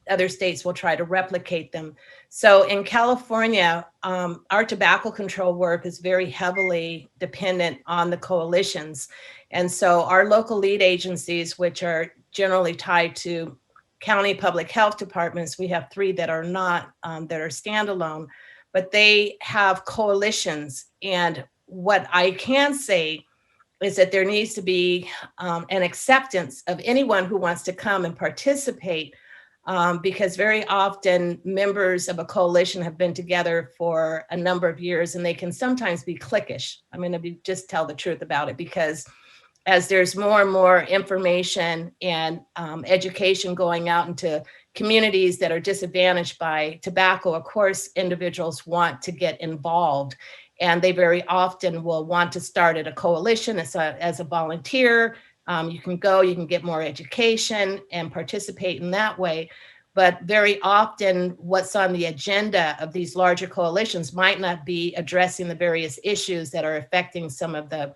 other states will try to replicate them. So in California, our tobacco control work is very heavily dependent on the coalitions. And so our local lead agencies, which are generally tied to county public health departments, we have 3 that are not, that are standalone, but they have coalitions. And what I can say is that there needs to be an acceptance of anyone who wants to come and participate, because very often members of a coalition have been together for a number of years, and they can sometimes be cliquish. I'm going to just tell the truth about it, because as there's more and more information and education going out into communities that are disadvantaged by tobacco, of course, individuals want to get involved. And they very often will want to start at a coalition as a volunteer. You can go, you can get more education and participate in that way. but very often what's on the agenda of these larger coalitions might not be addressing the various issues that are affecting some of the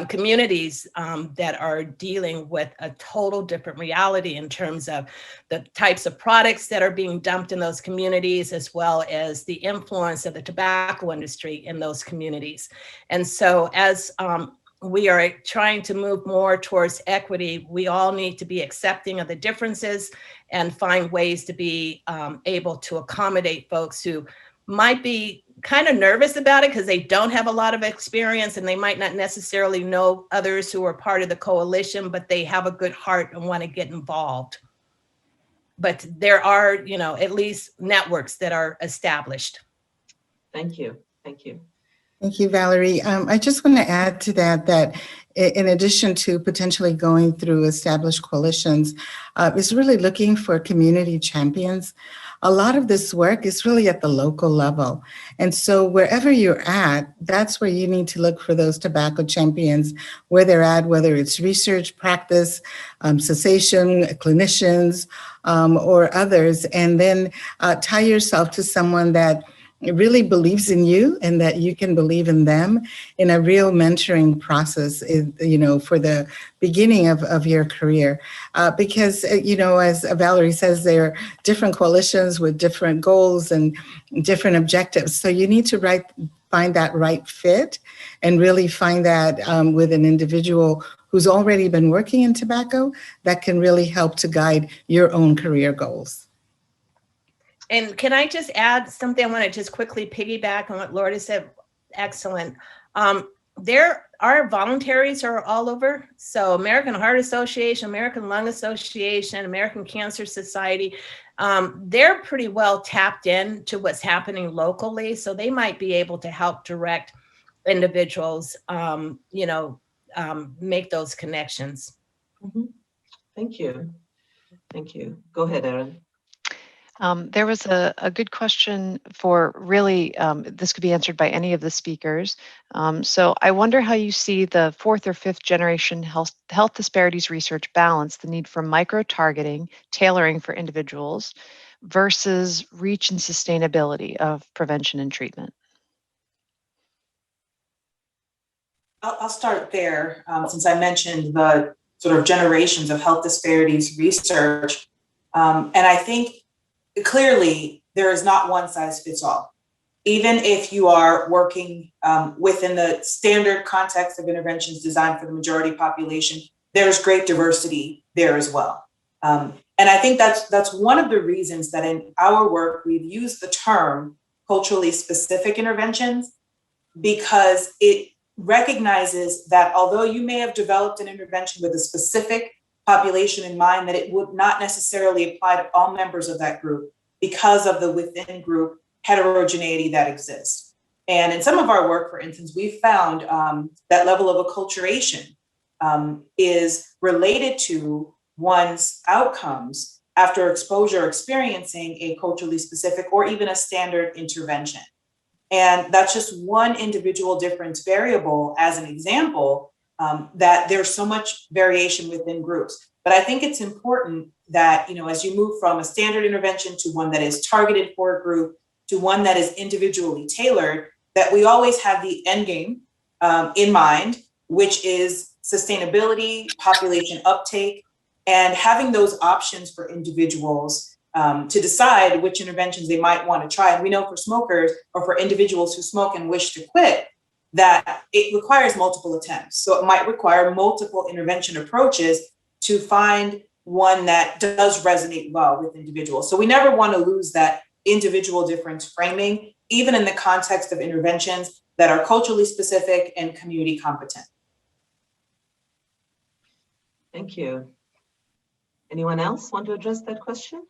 communities that are dealing with a total different reality in terms of the types of products that are being dumped in those communities, as well as the influence of the tobacco industry in those communities. And so as we are trying to move more towards equity, we all need to be accepting of the differences and find ways to be able to accommodate folks who might be kind of nervous about it because they don't have a lot of experience and they might not necessarily know others who are part of the coalition, but they have a good heart and want to get involved. But there are, you know, at least networks that are established. Thank you. Thank you. Thank you, Valerie. I just want to add to that in addition to potentially going through established coalitions, is really looking for community champions. A lot of this work is really at the local level. And so wherever you're at, that's where you need to look for those tobacco champions, where they're at, whether it's research, practice, cessation, clinicians, or others, and then tie yourself to someone that really believes in you and that you can believe in them in a real mentoring process, you know, for the beginning of your career. Because, you know, as Valerie says, there are different coalitions with different goals and different objectives. So you need to find that right fit and really find that with an individual who's already been working in tobacco that can really help to guide your own career goals. And can I just add something? I want to just quickly piggyback on what Lourdes said. Excellent. There are voluntaries are all over. So American Heart Association, American Lung Association, American Cancer Society, they're pretty well tapped in to what's happening locally. So they might be able to help direct individuals, you know, make those connections. Mm-hmm. Thank you. Thank you. Go ahead, Erin. There was a good question for really, this could be answered by any of the speakers. So I wonder how you see the 4th or 5th generation health disparities research balance the need for micro-targeting, tailoring for individuals versus reach and sustainability of prevention and treatment. I'll start there, since I mentioned the sort of generations of health disparities research. And I think clearly there is not one size fits all. Even if you are working within the standard context of interventions designed for the majority population, there's great diversity there as well. And I think that's one of the reasons that in our work, we've used the term culturally specific interventions, because it recognizes that although you may have developed an intervention with a specific population in mind, that it would not necessarily apply to all members of that group because of the within group heterogeneity that exists. And in some of our work, for instance, we found that level of acculturation is related to one's outcomes after exposure or experiencing a culturally specific or even a standard intervention. And that's just one individual difference variable as an example, that there's so much variation within groups. But I think it's important that, you know, as you move from a standard intervention to one that is targeted for a group, to one that is individually tailored, that we always have the end game in mind, which is sustainability, population uptake, and having those options for individuals to decide which interventions they might want to try. And we know for smokers or for individuals who smoke and wish to quit, that it requires multiple attempts. So it might require multiple intervention approaches to find one that does resonate well with individuals. So we never want to lose that individual difference framing, even in the context of interventions that are culturally specific and community competent. Thank you. Anyone else want to address that question?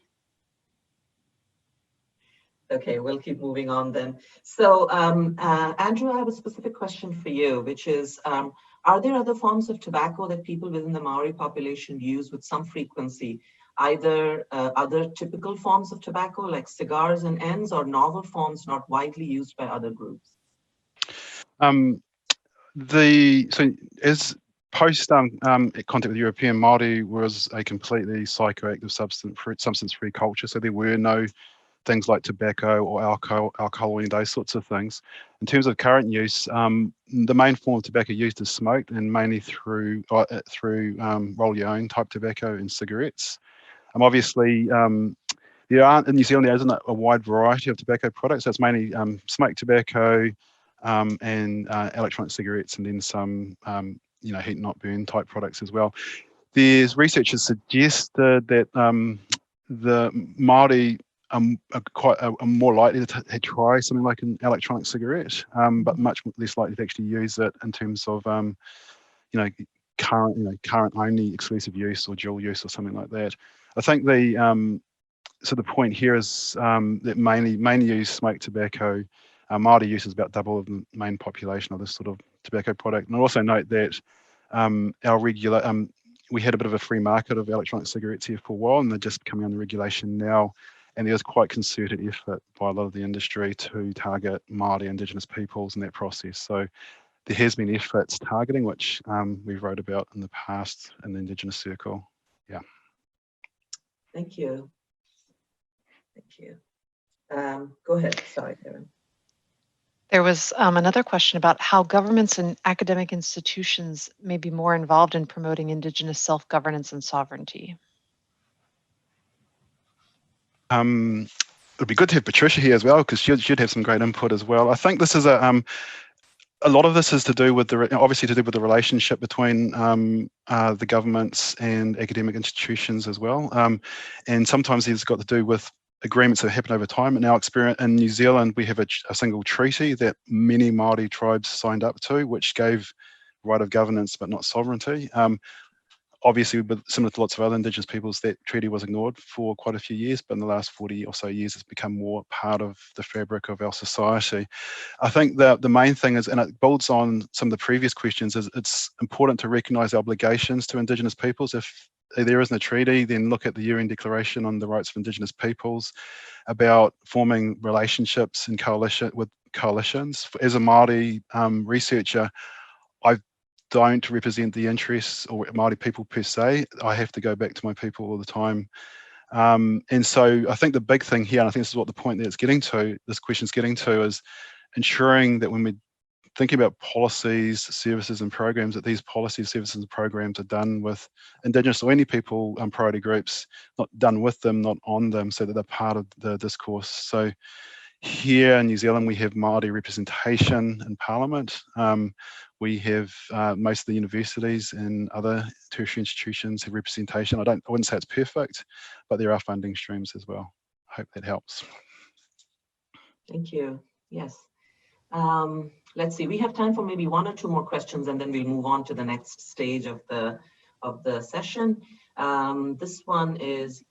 Okay, we'll keep moving on then. So Andrew, I have a specific question for you, which is, are there other forms of tobacco that people within the Maori population use with some frequency, either other typical forms of tobacco like cigars and ends, or novel forms not widely used by other groups? So as Post contact with European, Māori was a completely psychoactive substance-free culture, so there were no things like tobacco or alcohol and those sorts of things. In terms of current use, the main form of tobacco used is smoked, and mainly through roll your own type tobacco and cigarettes. Obviously, there aren't in New Zealand, there isn't a wide variety of tobacco products. So it's mainly smoked tobacco and electronic cigarettes, and then some heat not burn type products as well. There's research has suggested that the Māori are more likely to try something like an electronic cigarette, but much less likely to actually use it in terms of current only exclusive use or dual use or something like that. I think the point here is that mainly use smoked tobacco. Māori use is about double of the main population of this sort of tobacco product. And I also note that we had a bit of a free market of electronic cigarettes here for a while, and they're just coming under regulation now. And there's quite concerted effort by a lot of the industry to target Māori Indigenous peoples in that process. So there has been efforts targeting, which we've wrote about in the past in the Indigenous circle. Yeah. Thank you. Thank you. Go ahead. Sorry, Erin. There was another question about how governments and academic institutions may be more involved in promoting Indigenous self-governance and sovereignty. It'd be good to have Patricia here as well, because she'd have some great input as well. I think this is a lot of this is to do with the relationship between the governments and academic institutions as well, and sometimes it's got to do with agreements that happen over time. In our experience in New Zealand, we have a single treaty that many Māori tribes signed up to, which gave right of governance but not sovereignty. Obviously, but similar to lots of other Indigenous peoples, that treaty was ignored for quite a few years, but in the last 40 or so years, it's become more part of the fabric of our society. I think the main thing is, and it builds on some of the previous questions, is it's important to recognise obligations to Indigenous peoples. If there isn't a treaty, then look at the UN Declaration on the Rights of Indigenous Peoples about forming relationships and coalitions. As a Māori researcher, I don't represent the interests or Māori people per se. I have to go back to my people all the time. And so I think the big thing here, and I think this is what the point that it's getting to, this question's getting to, is ensuring that when we're thinking about policies, services and programs, that these policies, services and programs are done with Indigenous or any people priority groups, not done with them, not on them, so that they're part of the discourse. So here in New Zealand, we have Māori representation in Parliament. We have most of the universities and other tertiary institutions have representation. I wouldn't say it's perfect, but there are funding streams as well. I hope that helps. Thank you. Yes. Let's see. We have time for maybe one or two more questions, and then we'll move on to the next stage of the session. This one is,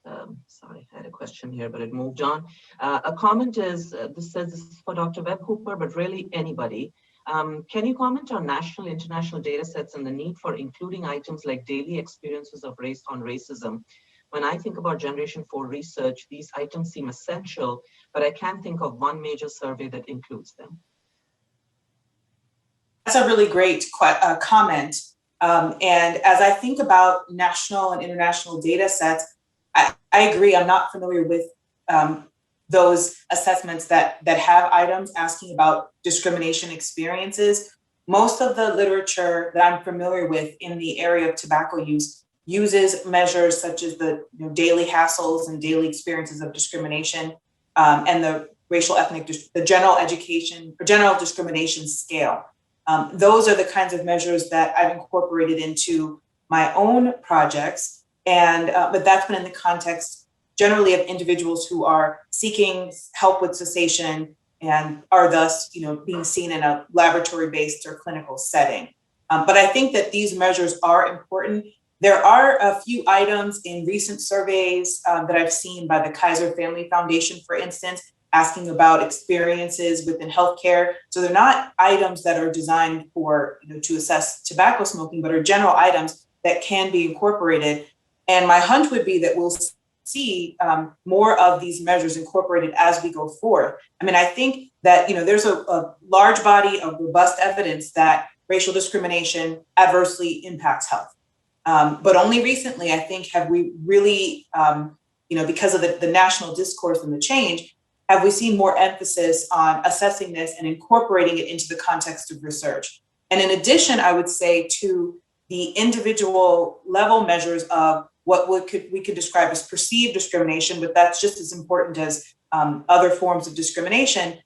sorry, I had a question here, but it moved on. A comment is, this says this is for Dr. Webb Hooper, but really anybody. Can you comment on national, international data sets and the need for including items like daily experiences of race on racism? When I think about Generation 4 research, these items seem essential, but I can't think of one major survey that includes them. That's a really great comment. And as I think about national and international data sets, I agree, I'm not familiar with those assessments that have items asking about discrimination experiences. Most of the literature that I'm familiar with in the area of tobacco use uses measures such as the daily hassles and daily experiences of discrimination and the racial-ethnic, the general education, or general discrimination scale. Those are the kinds of measures that I've incorporated into my own projects, and but that's been in the context generally of individuals who are seeking help with cessation and are thus, being seen in a laboratory-based or clinical setting. But I think that these measures are important. There are a few items in recent surveys that I've seen by the Kaiser Family Foundation, for instance, asking about experiences within healthcare. So they're not items that are designed for, to assess tobacco smoking, but are general items that can be incorporated. And my hunch would be that we'll see more of these measures incorporated as we go forward. I mean, I think that, there's a large body of robust evidence that racial discrimination adversely impacts health. But only recently, I think, have we really, because of the national discourse and the change, have we seen more emphasis on assessing this and incorporating it into the context of research. And in addition, I would say to the individual level measures of what we could describe as perceived discrimination, but that's just as important as other forms of discrimination,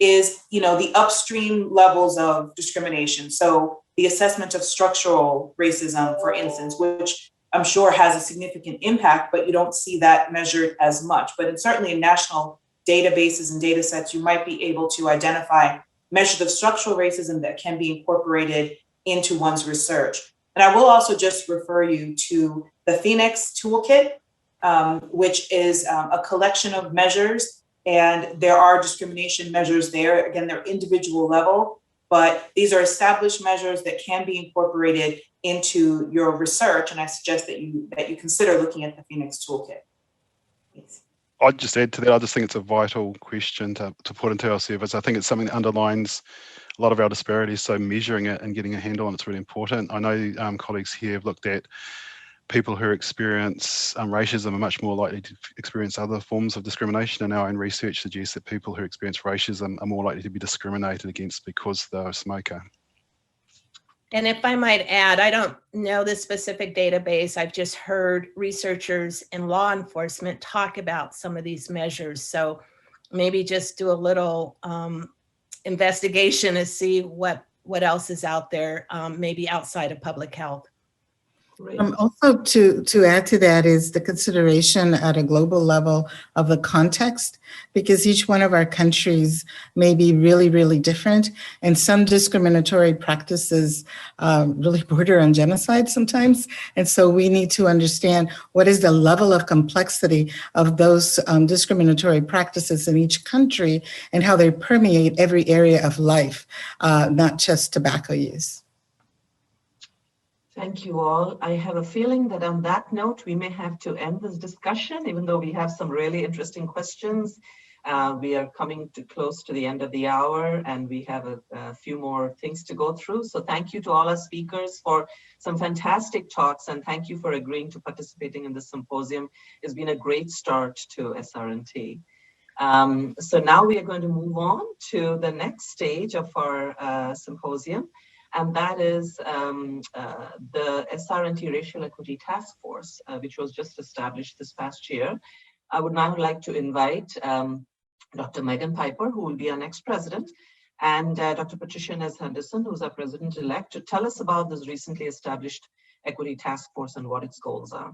is the upstream levels of discrimination. So the assessment of structural racism, for instance, which I'm sure has a significant impact, but you don't see that measured as much. But certainly in national databases and data sets, you might be able to identify measures of structural racism that can be incorporated into one's research. And I will also just refer you to the Phoenix Toolkit, which is a collection of measures. And there are discrimination measures there. Again, they're individual level, but these are established measures that can be incorporated into your research. And I suggest that you consider looking at the Phoenix Toolkit. Thanks. I'd just add to that, I just think it's a vital question to put into our service. I think it's something that underlines a lot of our disparities, so measuring it and getting a handle on it's really important. I know colleagues here have looked at people who experience racism are much more likely to experience other forms of discrimination, and our own research suggests that people who experience racism are more likely to be discriminated against because they're a smoker. And if I might add, I don't know the specific database. I've just heard researchers in law enforcement talk about some of these measures. So maybe just do a little investigation to see what else is out there, maybe outside of public health. Also, to add to that is the consideration at a global level of the context, because each one of our countries may be really, really different, and some discriminatory practices really border on genocide sometimes. And so we need to understand what is the level of complexity of those discriminatory practices in each country and how they permeate every area of life, not just tobacco use. Thank you all. I have a feeling that on that note, we may have to end this discussion, even though we have some really interesting questions. We are coming close to the end of the hour, and we have a few more things to go through. So thank you to all our speakers for some fantastic talks, and thank you for agreeing to participating in this symposium. It's been a great start to SRNT. So now we are going to move on to the next stage of our symposium. And that is the SRNT Racial Equity Task Force, which was just established this past year. I would now like to invite Dr. Megan Piper, who will be our next president, and Dr. Patricia Nez-Henderson, who's our president-elect, to tell us about this recently established Equity Task Force and what its goals are.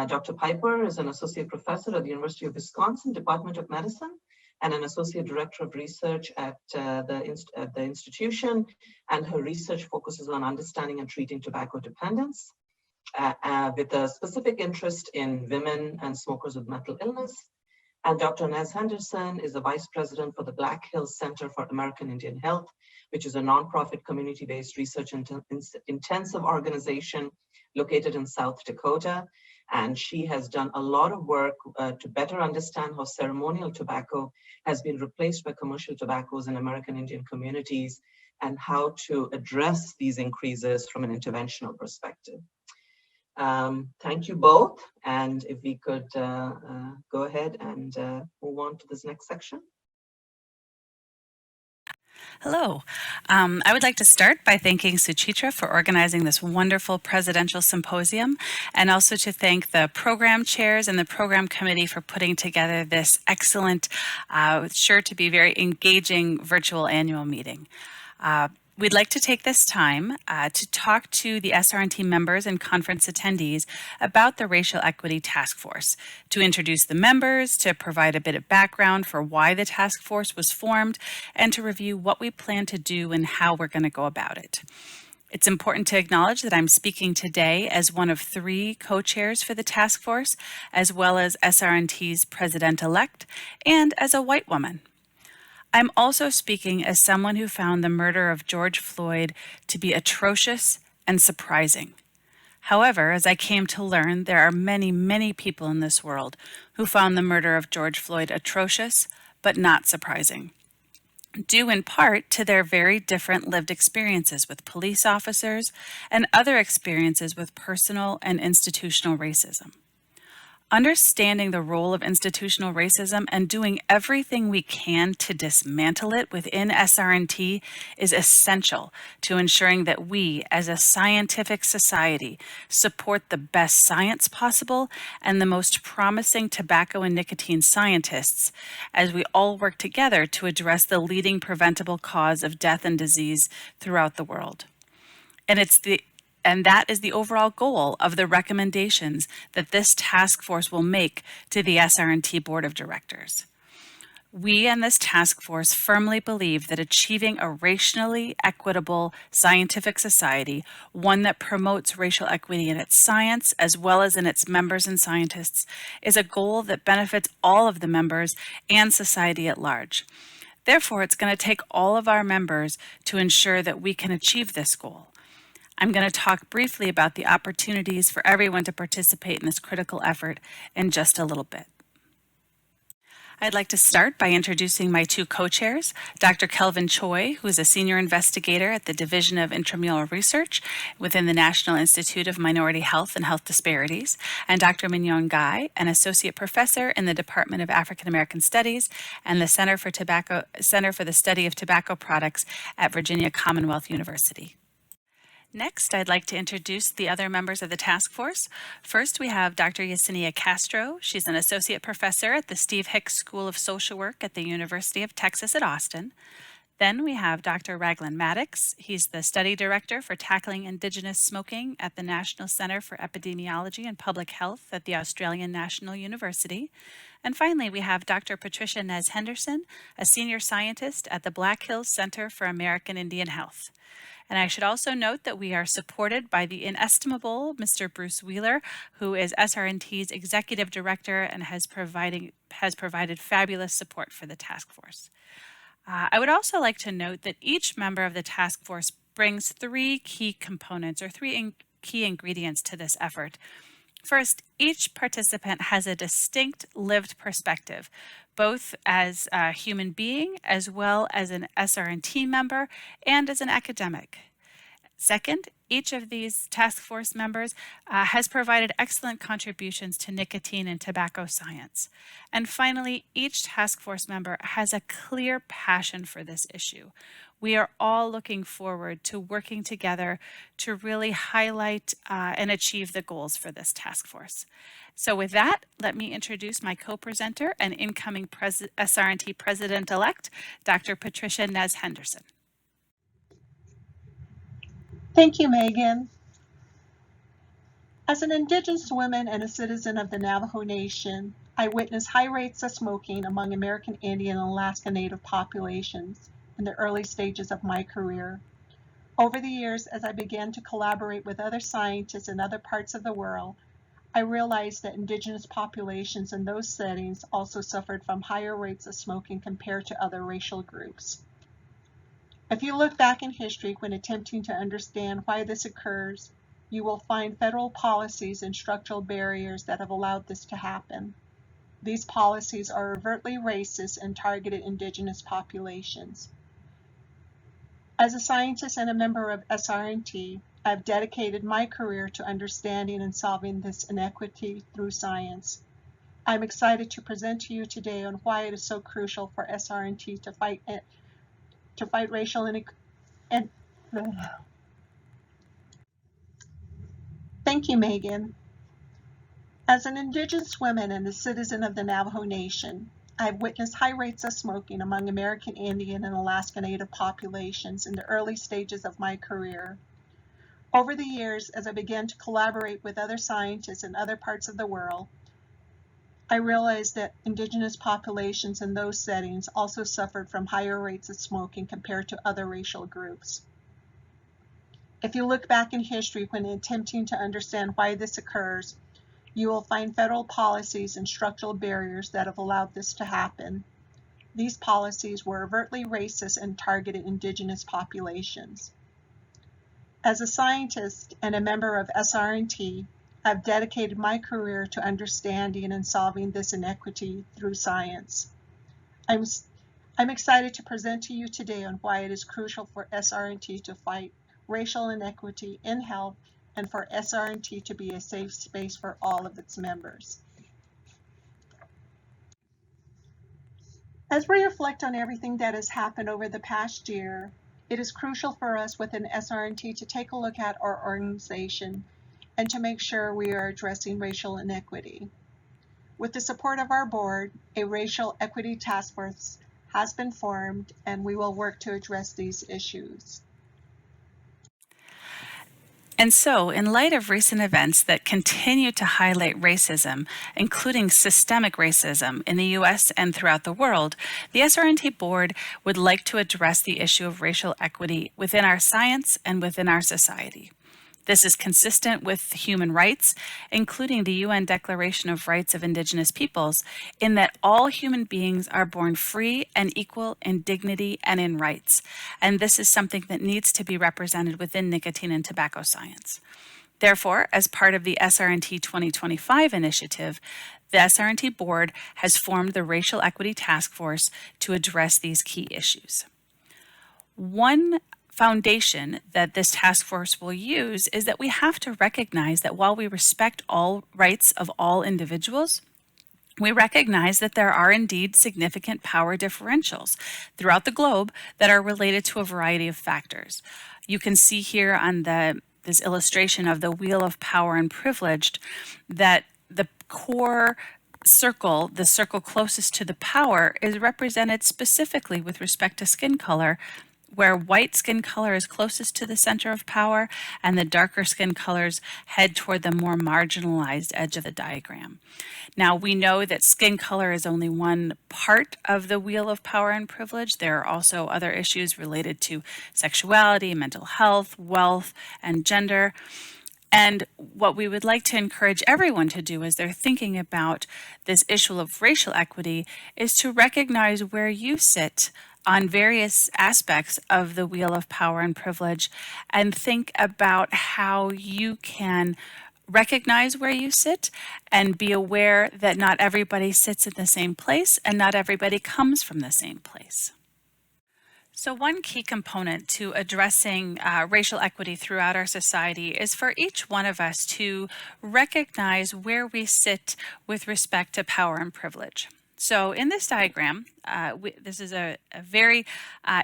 Dr. Piper is an associate professor at the University of Wisconsin, Department of Medicine, and an associate director of research at the institution, and her research focuses on understanding and treating tobacco dependence with a specific interest in women and smokers with mental illness. And Dr. Nez-Henderson is the vice president for the Black Hills Center for American Indian Health, which is a nonprofit community-based research intensive organization located in South Dakota. And she has done a lot of work to better understand how ceremonial tobacco has been replaced by commercial tobaccos in American Indian communities and how to address these increases from an interventional perspective. Thank you both. And if we could go ahead and move on to this next section. Hello. I would like to start by thanking Suchitra for organizing this wonderful presidential symposium, and also to thank the program chairs and the program committee for putting together this excellent, sure to be very engaging virtual annual meeting. We'd like to take this time to talk to the SRNT members and conference attendees about the Racial Equity Task Force, to introduce the members, to provide a bit of background for why the task force was formed, and to review what we plan to do and how we're going to go about it. It's important to acknowledge that I'm speaking today as one of 3 co-chairs for the task force, as well as SRNT's president-elect, and as a white woman. I'm also speaking as someone who found the murder of George Floyd to be atrocious and surprising. However, as I came to learn, there are many, many people in this world who found the murder of George Floyd atrocious, but not surprising. due in part to their very different lived experiences with police officers and other experiences with personal and institutional racism. Understanding the role of institutional racism and doing everything we can to dismantle it within SRNT is essential to ensuring that we, as a scientific society, support the best science possible and the most promising tobacco and nicotine scientists as we all work together to address the leading preventable cause of death and disease throughout the world. And that is the overall goal of the recommendations that this task force will make to the SRNT Board of Directors. We and this task force firmly believe that achieving a racially equitable scientific society, one that promotes racial equity in its science as well as in its members and scientists, is a goal that benefits all of the members and society at large. Therefore, it's going to take all of our members to ensure that we can achieve this goal. I'm going to talk briefly about the opportunities for everyone to participate in this critical effort in just a little bit. I'd like to start by introducing my two co-chairs, Dr. Kelvin Choi, who is a senior investigator at the Division of Intramural Research within the National Institute of Minority Health and Health Disparities, and Dr. Mignon Guy, an associate professor in the Department of African American Studies and the Center for the Study of Tobacco Products at Virginia Commonwealth University. Next, I'd like to introduce the other members of the task force. First, we have Dr. Yesenia Castro. She's an associate professor at the Steve Hicks School of Social Work at the University of Texas at Austin. Then we have Dr. Raglan Maddox. He's the study director for tackling Indigenous smoking at the National Center for Epidemiology and Public Health at the Australian National University. And finally, we have Dr. Patricia Nez Henderson, a senior scientist at the Black Hills Center for American Indian Health. And I should also note that we are supported by the inestimable Mr. Bruce Wheeler, who is SRNT's executive director and has provided fabulous support for the task force. I would also like to note that each member of the task force brings three key components or key ingredients to this effort. First, each participant has a distinct lived perspective, both as a human being, as well as an SRNT member, and as an academic. Second, each of these task force members has provided excellent contributions to nicotine and tobacco science. And finally, each task force member has a clear passion for this issue. We are all looking forward to working together to really highlight and achieve the goals for this task force. So with that, let me introduce my co-presenter and incoming SRNT President-elect, Dr. Patricia Nez Henderson. Thank you, Megan. As an Indigenous woman and a citizen of the Navajo Nation, I witnessed high rates of smoking among American Indian and Alaska Native populations in the early stages of my career. Over the years, as I began to collaborate with other scientists in other parts of the world, I realized that Indigenous populations in those settings also suffered from higher rates of smoking compared to other racial groups. If you look back in history when attempting to understand why this occurs, you will find federal policies and structural barriers that have allowed this to happen. These policies are overtly racist and targeted Indigenous populations. As a scientist and a member of SRNT, I've dedicated my career to understanding and solving this inequity through science. I'm excited to present to you today on why it is so crucial for SRNT to fight racial inequality. Thank you, Megan. As an Indigenous woman and a citizen of the Navajo Nation, I've witnessed high rates of smoking among American Indian and Alaska Native populations in the early stages of my career. Over the years, as I began to collaborate with other scientists in other parts of the world, I realized that Indigenous populations in those settings also suffered from higher rates of smoking compared to other racial groups. If you look back in history when attempting to understand why this occurs, you will find federal policies and structural barriers that have allowed this to happen. These policies were overtly racist and targeted Indigenous populations. As a scientist and a member of SRNT, I've dedicated my career to understanding and solving this inequity through science. I'm excited to present to you today on why it is crucial for SRNT to fight racial inequity in health and for SRNT to be a safe space for all of its members. As we reflect on everything that has happened over the past year, it is crucial for us within SRNT to take a look at our organization and to make sure we are addressing racial inequity. With the support of our board, a racial equity task force has been formed, and we will work to address these issues. And so, in light of recent events that continue to highlight racism, including systemic racism in the US and throughout the world, the SRNT board would like to address the issue of racial equity within our science and within our society. This is consistent with human rights, including the UN Declaration of Rights of Indigenous Peoples, in that all human beings are born free and equal in dignity and in rights. And this is something that needs to be represented within nicotine and tobacco science. Therefore, as part of the SRNT 2025 initiative, the SRNT board has formed the Racial Equity Task Force to address these key issues. One foundation that this task force will use is that we have to recognize that while we respect all rights of all individuals, we recognize that there are indeed significant power differentials throughout the globe that are related to a variety of factors. You can see here on this illustration of the wheel of power and privilege that the core circle, the circle closest to the power, is represented specifically with respect to skin color, where white skin color is closest to the center of power and the darker skin colors head toward the more marginalized edge of the diagram. Now, we know that skin color is only one part of the wheel of power and privilege. There are also other issues related to sexuality, mental health, wealth, and gender. And what we would like to encourage everyone to do as they're thinking about this issue of racial equity is to recognize where you sit on various aspects of the wheel of power and privilege and think about how you can recognize where you sit and be aware that not everybody sits in the same place and not everybody comes from the same place. So one key component to addressing racial equity throughout our society is for each one of us to recognize where we sit with respect to power and privilege. So in this diagram, this is a very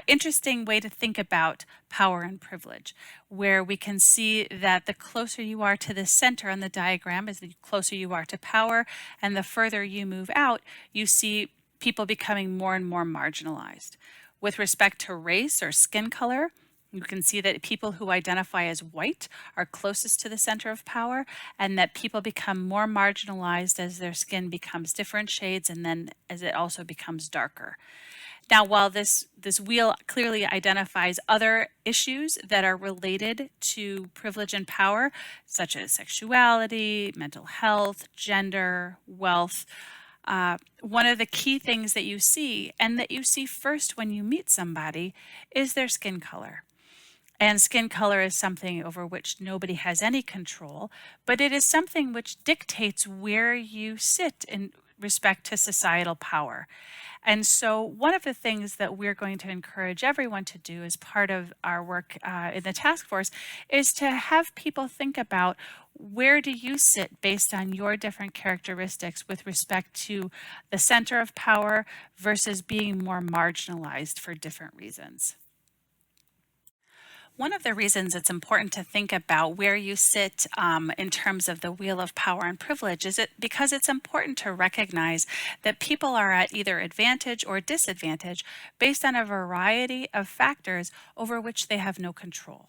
interesting way to think about power and privilege, where we can see that the closer you are to the center on the diagram is the closer you are to power, and the further you move out, you see people becoming more and more marginalized. With respect to race or skin color, you can see that people who identify as white are closest to the center of power, and that people become more marginalized as their skin becomes different shades and then as it also becomes darker. Now, while this wheel clearly identifies other issues that are related to privilege and power, such as sexuality, mental health, gender, wealth, one of the key things that you see, and that you see first when you meet somebody, is their skin color. And skin color is something over which nobody has any control, but it is something which dictates where you sit in respect to societal power. And so one of the things that we're going to encourage everyone to do as part of our work in the task force is to have people think about, where do you sit based on your different characteristics with respect to the center of power versus being more marginalized for different reasons. One of the reasons it's important to think about where you sit in terms of the wheel of power and privilege is because it's important to recognize that people are at either advantage or disadvantage based on a variety of factors over which they have no control.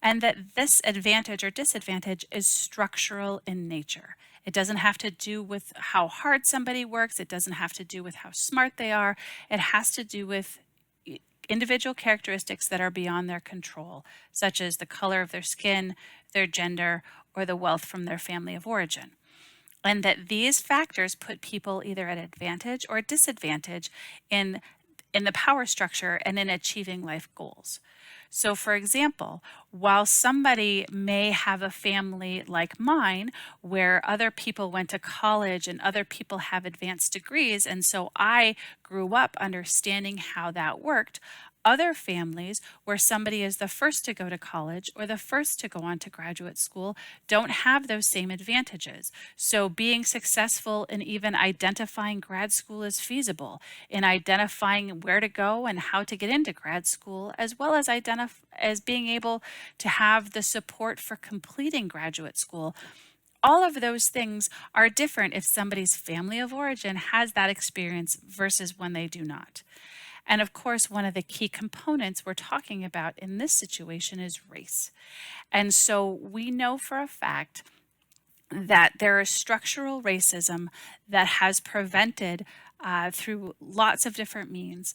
And that this advantage or disadvantage is structural in nature. It doesn't have to do with how hard somebody works. It doesn't have to do with how smart they are. It has to do with individual characteristics that are beyond their control, such as the color of their skin, their gender, or the wealth from their family of origin. And that these factors put people either at advantage or disadvantage in in the power structure and in achieving life goals. So for example, while somebody may have a family like mine where other people went to college and other people have advanced degrees, and so I grew up understanding how that worked, other families where somebody is the first to go to college or the first to go on to graduate school don't have those same advantages. So being successful in even identifying grad school as feasible, in identifying where to go and how to get into grad school, as well as being able to have the support for completing graduate school. All of those things are different if somebody's family of origin has that experience versus when they do not. And of course, one of the key components we're talking about in this situation is race. And so we know for a fact that there is structural racism that has prevented through lots of different means,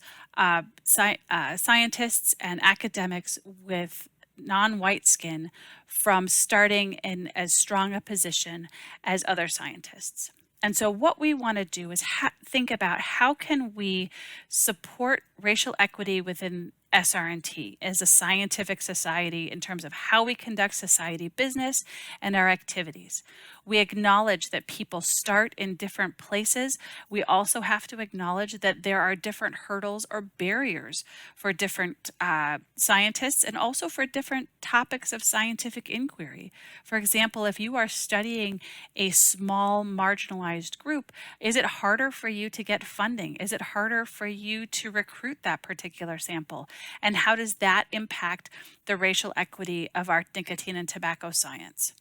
scientists and academics with non-white skin from starting in as strong a position as other scientists. And so what we want to do is think about how can we support racial equity within SRNT as a scientific society in terms of how we conduct society business and our activities. We acknowledge that people start in different places. We also have to acknowledge that there are different hurdles or barriers for different scientists and also for different topics of scientific inquiry. For example, if you are studying a small marginalized group, is it harder for you to get funding? Is it harder for you to recruit that particular sample? And how does that impact the racial equity of our nicotine and tobacco science?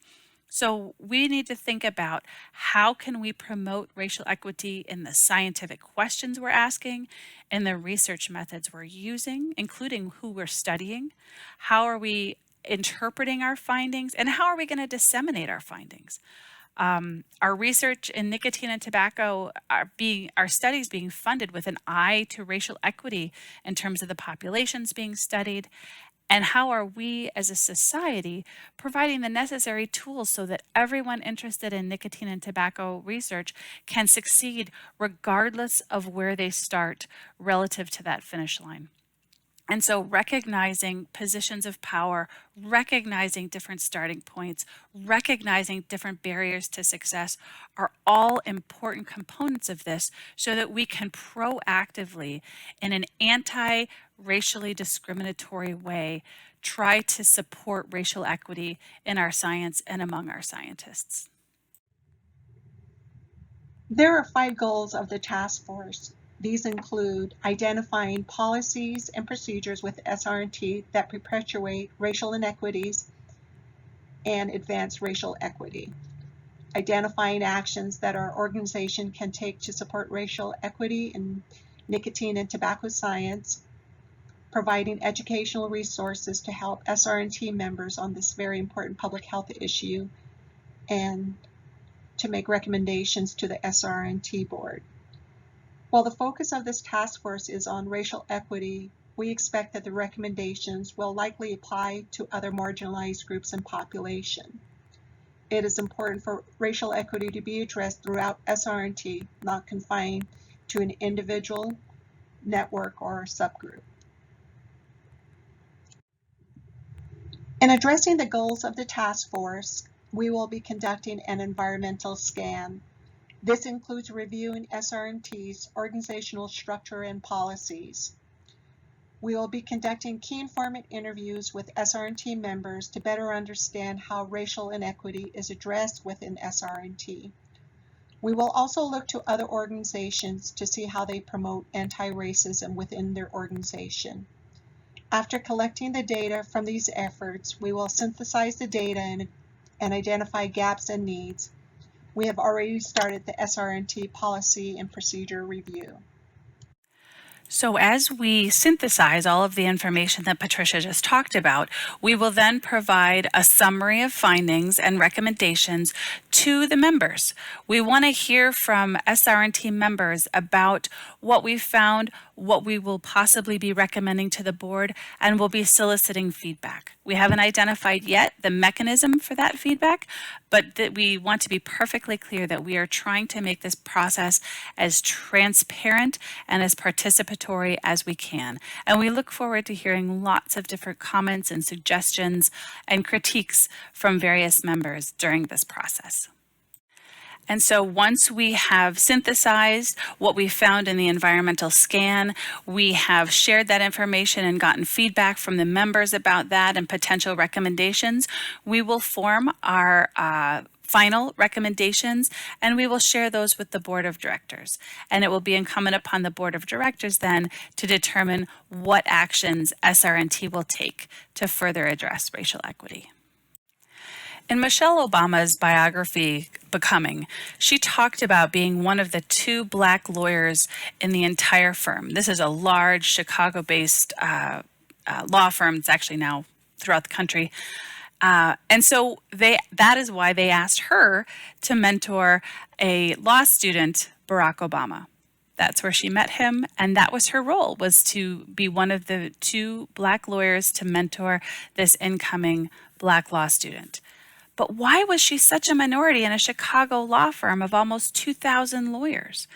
So we need to think about how can we promote racial equity in the scientific questions we're asking, in the research methods we're using, including who we're studying, how are we interpreting our findings, and how are we going to disseminate our findings? Our research in nicotine and tobacco our studies being funded with an eye to racial equity in terms of the populations being studied. And how are we as a society providing the necessary tools so that everyone interested in nicotine and tobacco research can succeed regardless of where they start relative to that finish line? And so recognizing positions of power, recognizing different starting points, recognizing different barriers to success are all important components of this so that we can proactively, in an anti-racially discriminatory way, try to support racial equity in our science and among our scientists. There are 5 goals of the task force. These include identifying policies and procedures with SRNT that perpetuate racial inequities and advance racial equity, identifying actions that our organization can take to support racial equity in nicotine and tobacco science, providing educational resources to help SRNT members on this very important public health issue, and to make recommendations to the SRNT board. While the focus of this task force is on racial equity, we expect that the recommendations will likely apply to other marginalized groups and population. It is important for racial equity to be addressed throughout SRNT, not confined to an individual, network, or subgroup. In addressing the goals of the task force, we will be conducting an environmental scan. This includes reviewing SRNT's organizational structure and policies. We will be conducting key informant interviews with SRNT members to better understand how racial inequity is addressed within SRNT. We will also look to other organizations to see how they promote anti-racism within their organization. After collecting the data from these efforts, we will synthesize the data and identify gaps and needs. We have already started the SRNT policy and procedure review. So as we synthesize all of the information that Patricia just talked about, we will then provide a summary of findings and recommendations to the members. We want to hear from SRNT members about what we found, what we will possibly be recommending to the board, and we'll be soliciting feedback. We haven't identified yet the mechanism for that feedback, but that we want to be perfectly clear that we are trying to make this process as transparent and as participatory as we can. And we look forward to hearing lots of different comments and suggestions and critiques from various members during this process. And so once we have synthesized what we found in the environmental scan, we have shared that information and gotten feedback from the members about that and potential recommendations, we will form our final recommendations, and we will share those with the board of directors. And it will be incumbent upon the board of directors then to determine what actions SRNT will take to further address racial equity. In Michelle Obama's biography, Becoming, she talked about being one of the 2 Black lawyers in the entire firm. This is a large Chicago-based law firm. It's actually now throughout the country. And so that is why they asked her to mentor a law student, Barack Obama. That's where she met him, and that was her role, was to be one of the 2 Black lawyers to mentor this incoming Black law student. But why was she such a minority in a Chicago law firm of almost 2,000 lawyers?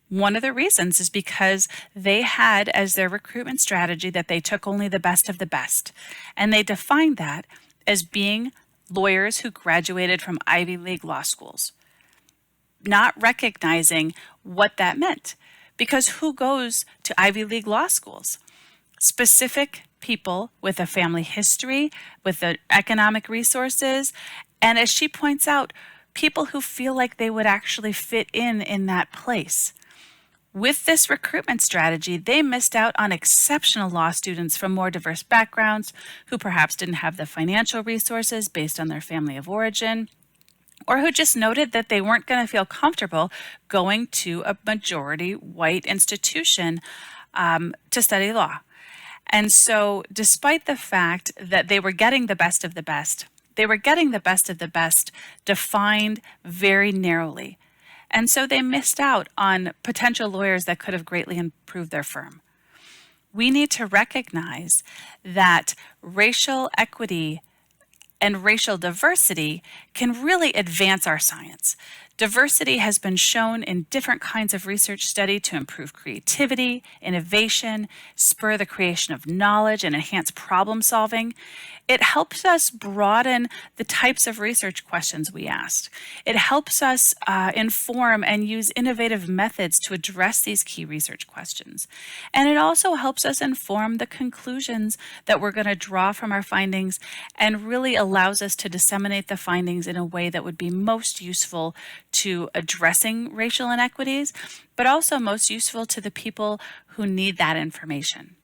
One of the reasons is because they had as their recruitment strategy that they took only the best of the best. And they defined that as being lawyers who graduated from Ivy League law schools, not recognizing what that meant. Because who goes to Ivy League law schools? Specific people with a family history, with the economic resources, and as she points out, people who feel like they would actually fit in that place. With this recruitment strategy, they missed out on exceptional law students from more diverse backgrounds who perhaps didn't have the financial resources based on their family of origin, or who just noted that they weren't going to feel comfortable going to a majority white institution to study law. And so despite the fact that they were getting the best of the best, they were getting the best of the best defined very narrowly. And so they missed out on potential lawyers that could have greatly improved their firm. We need to recognize that racial equity and racial diversity can really advance our science. Diversity has been shown in different kinds of research study to improve creativity, innovation, spur the creation of knowledge, and enhance problem solving. It helps us broaden the types of research questions we ask. It helps us inform and use innovative methods to address these key research questions. And it also helps us inform the conclusions that we're going to draw from our findings and really allows us to disseminate the findings in a way that would be most useful to addressing racial inequities, but also most useful to the people who need that information.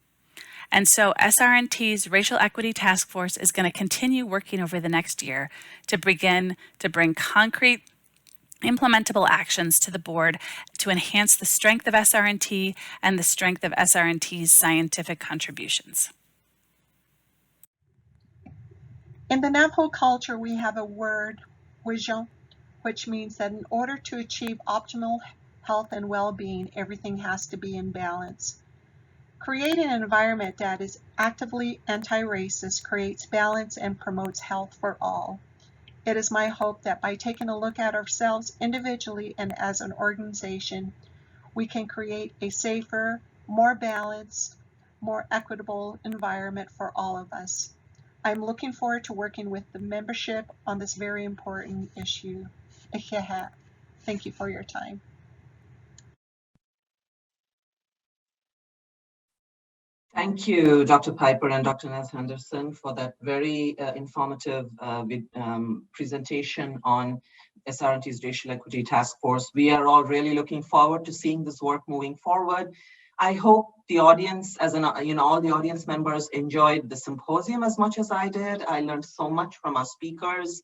And so SRNT's Racial Equity Task Force is going to continue working over the next year to begin to bring concrete implementable actions to the board to enhance the strength of SRNT and the strength of SRNT's scientific contributions. In the Navajo culture, we have a word, vision, which means that in order to achieve optimal health and well-being, everything has to be in balance. Creating an environment that is actively anti-racist creates balance and promotes health for all. It is my hope that by taking a look at ourselves individually and as an organization, we can create a safer, more balanced, more equitable environment for all of us. I'm looking forward to working with the membership on this very important issue. Thank you for your time. Thank you, Dr. Piper and Dr. Ness Henderson, for that very informative presentation on SRNT's Racial Equity Task Force. We are all really looking forward to seeing this work moving forward. I hope the audience, all the audience members enjoyed the symposium as much as I did. I learned so much from our speakers.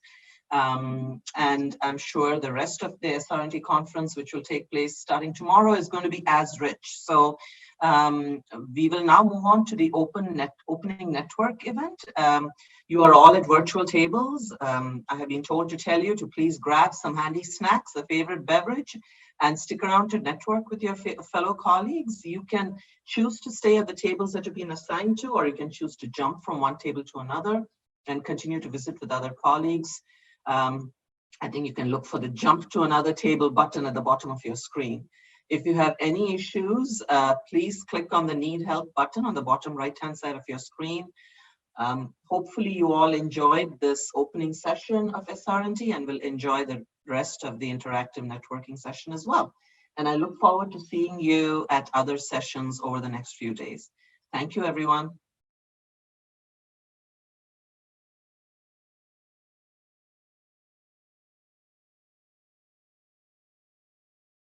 And I'm sure the rest of the SRNT conference, which will take place starting tomorrow, is going to be as rich. So we will now move on to the opening network event. You are all at virtual tables. I have been told to tell you to please grab some handy snacks, a favorite beverage, and stick around to network with your fellow colleagues. You can choose to stay at the tables that you've been assigned to, or you can choose to jump from one table to another and continue to visit with other colleagues. I think you can look for the jump to another table button at the bottom of your screen. If you have any issues, please click on the need help button on the bottom right-hand side of your screen. Hopefully you all enjoyed this opening session of SRNT and will enjoy the rest of the interactive networking session as well. And I look forward to seeing you at other sessions over the next few days. Thank you, everyone.